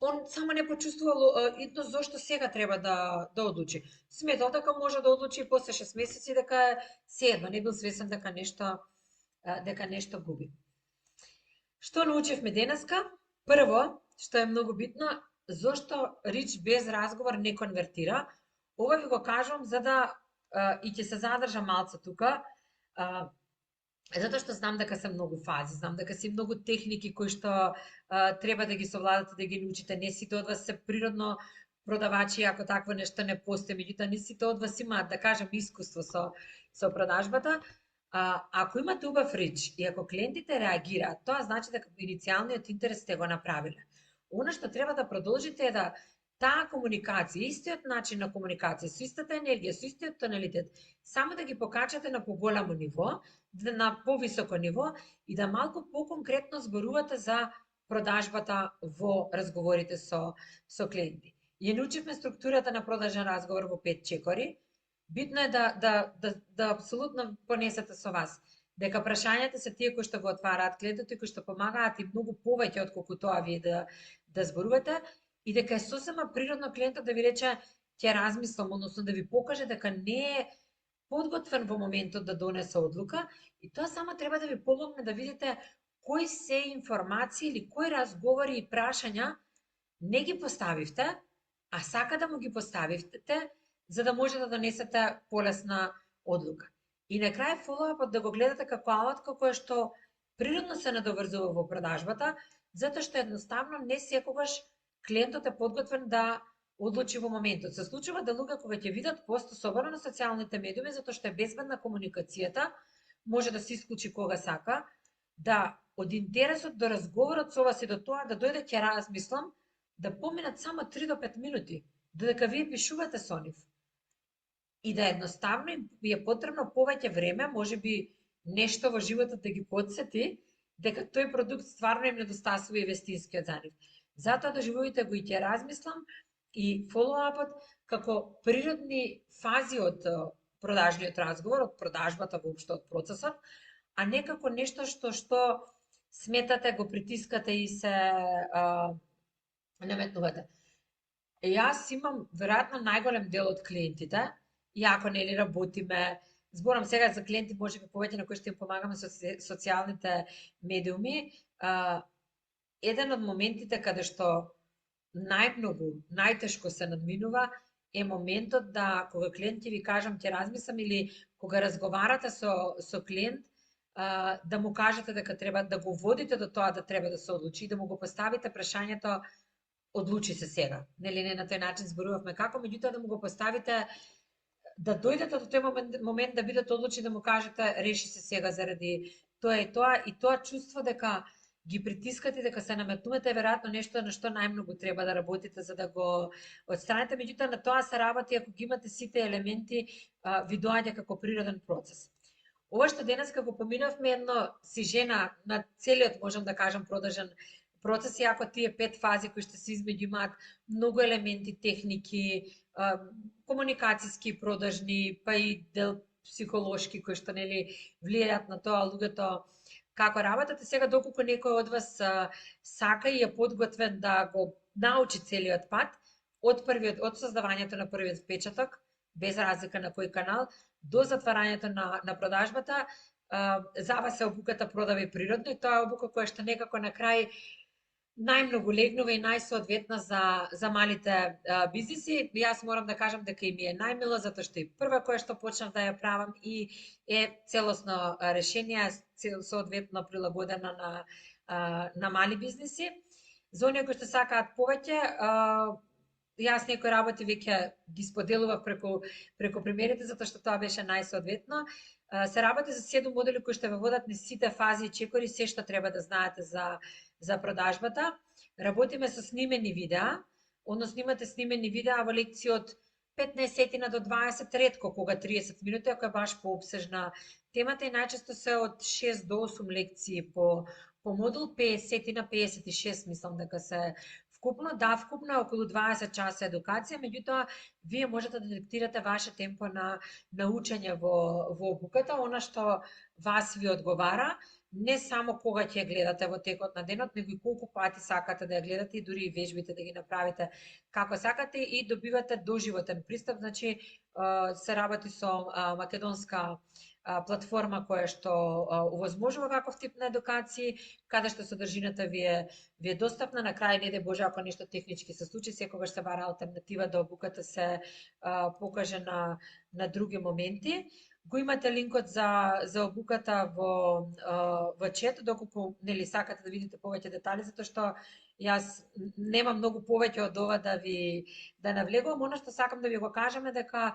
он само не почувствувал идност зошто сега треба да одлучи. Сметал дека може да одлучи и после 6 месеци, дека се едно не бил свесен дека нешто губи. Што научивме денеска? Прво, што е многу битно, зошто рич без разговор не конвертира. Ова ви го кажувам за да и ќе се задржам малце тука, затоа што знам дека се многу фази, знам дека се многу техники кои што треба да ги совладате, да ги научите. Не сите од вас се природно продавачи, ако такво нешто не постои, меѓутоа не сите од вас имаат, да кажам, искуство со продажбата. Ако имате убав рич и ако клиентите реагираат, тоа значи дека иницијалниот интерес сте го направиле. Оно што треба да продолжите е да таа комуникација, истиот начин на комуникација, со истата енергија, со истиот тоналитет, само да ги покачате на поголемо ниво, на повисоко ниво и да малку поконкретно зборувате за продажбата во разговорите со клиенти. Ја научивме структурата на продажен разговор во 5 чекори. Битно е да апсолутно понесете со вас дека прашањата се тие кои што го отвараат клиентот и кои што помагаат и многу повеќе отколку тоа вие да зборувате, и дека е сосема природно клиентот да ви рече ќе размислам, односно да ви покаже дека не е подготвен во моментот да донесе одлука, и тоа само треба да ви помогне да видите кои се информации или кои разговори и прашања не ги поставивте, а сака да му ги поставивте за да може да донесете полесна одлука. И на крај фоллоуапот да го гледате како алатка која што природно се надоврзува во продажбата, затоа што едноставно не секогаш клиентот е подготвен да одлучи во моментот. Се случува да луѓе кога ќе видат пост, особено на социјалните медиуми, затоа што е безбедна комуникацијата, може да се исклучи кога сака, да од интересот до разговорот со вас и до тоа да дојде ќе размислам, да поминат само 3 до 5 минути, додека вие пишувате со нив. И да едноставно ви е потребно повеќе време, можеби нешто во животот да ги потсети, дека тој продукт стварно им недостасува и вестинскиот за нив. Затоа доживувајте го и ќе размислам и фоллоуапот како природни фази од продажниот разговор, од продажбата воопшто, од процесот, а не како нешто што сметате, го притискате и се наметнувате. Јас имам веројатно најголем дел од клиентите, иако нели работиме, зборам сега за клиенти можеби повеќе на кои што им помагаме со социјалните медиуми, еден од моментите каде што најтешко се надминува е моментот да кога клиент ќе ви кажам ќе размислам или кога разговарате со клиент да му кажете дека треба да го водите до тоа да треба да се одлучи, да му го поставите прашањето одлучи се сега. Нели не на тој начин зборувавме како, меѓутоа да му го поставите да дојдете до тој момент да бидете одлучни да му кажете реши се сега заради тоа и тоа чувство дека ги притискате, дека се наметнувате, веројатно нешто на што најмногу треба да работите за да го отстраните, меѓутоа на тоа се работи ако ги имате сите елементи ви доаѓа како природен процес. Ова што денес како поминавме едно си жена на целиот можам да кажам продолжен процес, иако тие 5 фази кои што се измеѓу имаат многу елементи, техники, комуникацијски, продажни, па и дел психолошки кои што нели влијаат на тоа луѓето како работат. Сега доколку некој од вас сака и е подготвен да го научи целиот пат од создавањето на првиот впечаток, без разлика на кој канал, до затварањето на продажбата, за вас е обуката Продави природно и тоа е обука која што некако на крај најмногу легнува и најсоодветна за малите бизниси. Јас морам да кажам дека и ми е најмила, затоа што и прва која што почнав да ја правам и е целосно решение, соодветно прилагодена на мали бизниси. За оние кои што сакаат повеќе, јас некои работи веќе ги споделував преку примерите, затоа што тоа беше најсоодветно. Се работи за 7 модели кои што ве водат низ сите фази и чекори, се што треба да знаете за продажбата. Работиме со снимени видеа, односно имате снимени видеа во лекции од 15 до 20, ретко кога 30 минути, ако е баш пообсежна темата и најчесто се од 6 до 8 лекции по модул, 50 на 56 мислам дека се вкупно. Да, вкупно е околу 20 часа едукација, меѓутоа вие можете да диктирате ваше темпо на учење во обуката, она што вас ви одговара, не само кога ќе гледате во текот на денот, него и колку пати сакате да ја гледате и дури и вежбите да ги направите како сакате и добивате доживотен пристап. Значи се работи со македонска платформа која што овозможува ваков тип на едукации, каде што содржината ви е достапна. На крај, не де Боже, ако нешто технички се случи, секогаш се бара алтернатива да обуката се покаже на други моменти. Го имате линкот за обуката во чет, доколку нели сакате да видите повеќе детали, затоа што јас немам многу повеќе од ова да навлегувам. Оно што сакам да ви го кажам е дека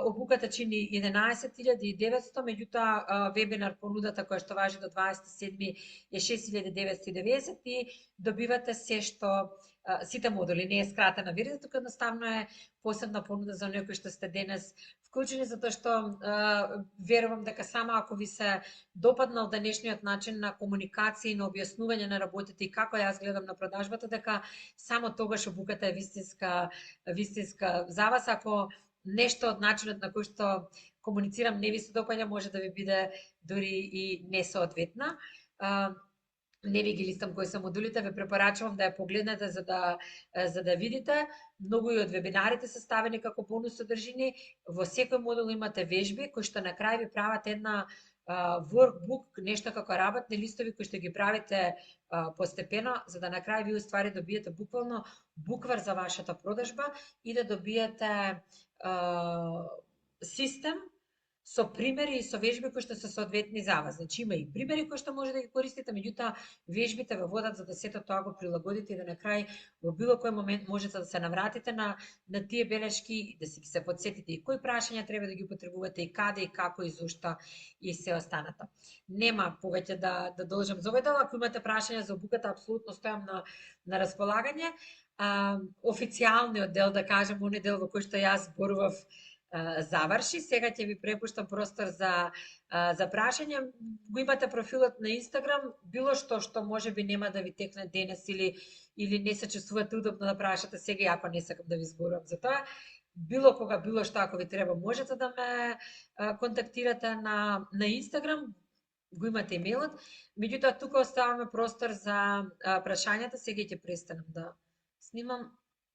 обуката чини 11.900, меѓутоа вебинар понудата која што важи до 27 е 6.990 и добивате се што сите модули, не е скратена верзија, тука едноставно е посебна понуда за оние кои што сте денес вклучени, затоа што верувам дека само ако ви се допаднал денешниот начин на комуникација и на објаснување на работите и како јас гледам на продажбата, дека само тогаш обуката е вистинска за вас. Ако нешто од начинот на кој што комуницирам не ви се допаѓа, може да ви биде дури и несоодветна. Не ви ги листам кои се модулите, ве препорачувам да ја погледнете за да видите. Многу и од вебинарите се ставени како бонус содржини. Во секој модул имате вежби кои што на крај ви прават една workbook, нешто како работни листови кои што ги правите постепено, за да на крај ви уствари добиете буквално буквар за вашата продажба и да добиете систем со примери и со вежби кои што се соодветни за вас. Значи има и примери кои што може да ги користите, меѓутоа вежбите ве водат за да сето тоа го прилагодите и да на крај во било кој момент можете да се навратите на тие белешки и да си се подсетите и кои прашања треба да ги употребувате и каде и како и зошто и се останата. Нема повеќе да должам за овој дел. Ако имате прашања за обуката, апсолутно стојам на располагање. Официјалниот дел, да кажем, оној дел во кој што јас зборував заврши. Сега ќе ви препуштам простор за прашање. Го имате профилот на Инстаграм, било што можеби нема да ви текне денес или не се чувствувате удобно да прашате сега, ако не сакам да ви зборувам за тоа. Било кога, било што ако ви треба, можете да ме контактирате на Инстаграм, го имате имејлот. Меѓутоа тука оставаме простор за прашањата. Сега ќе престанам да снимам.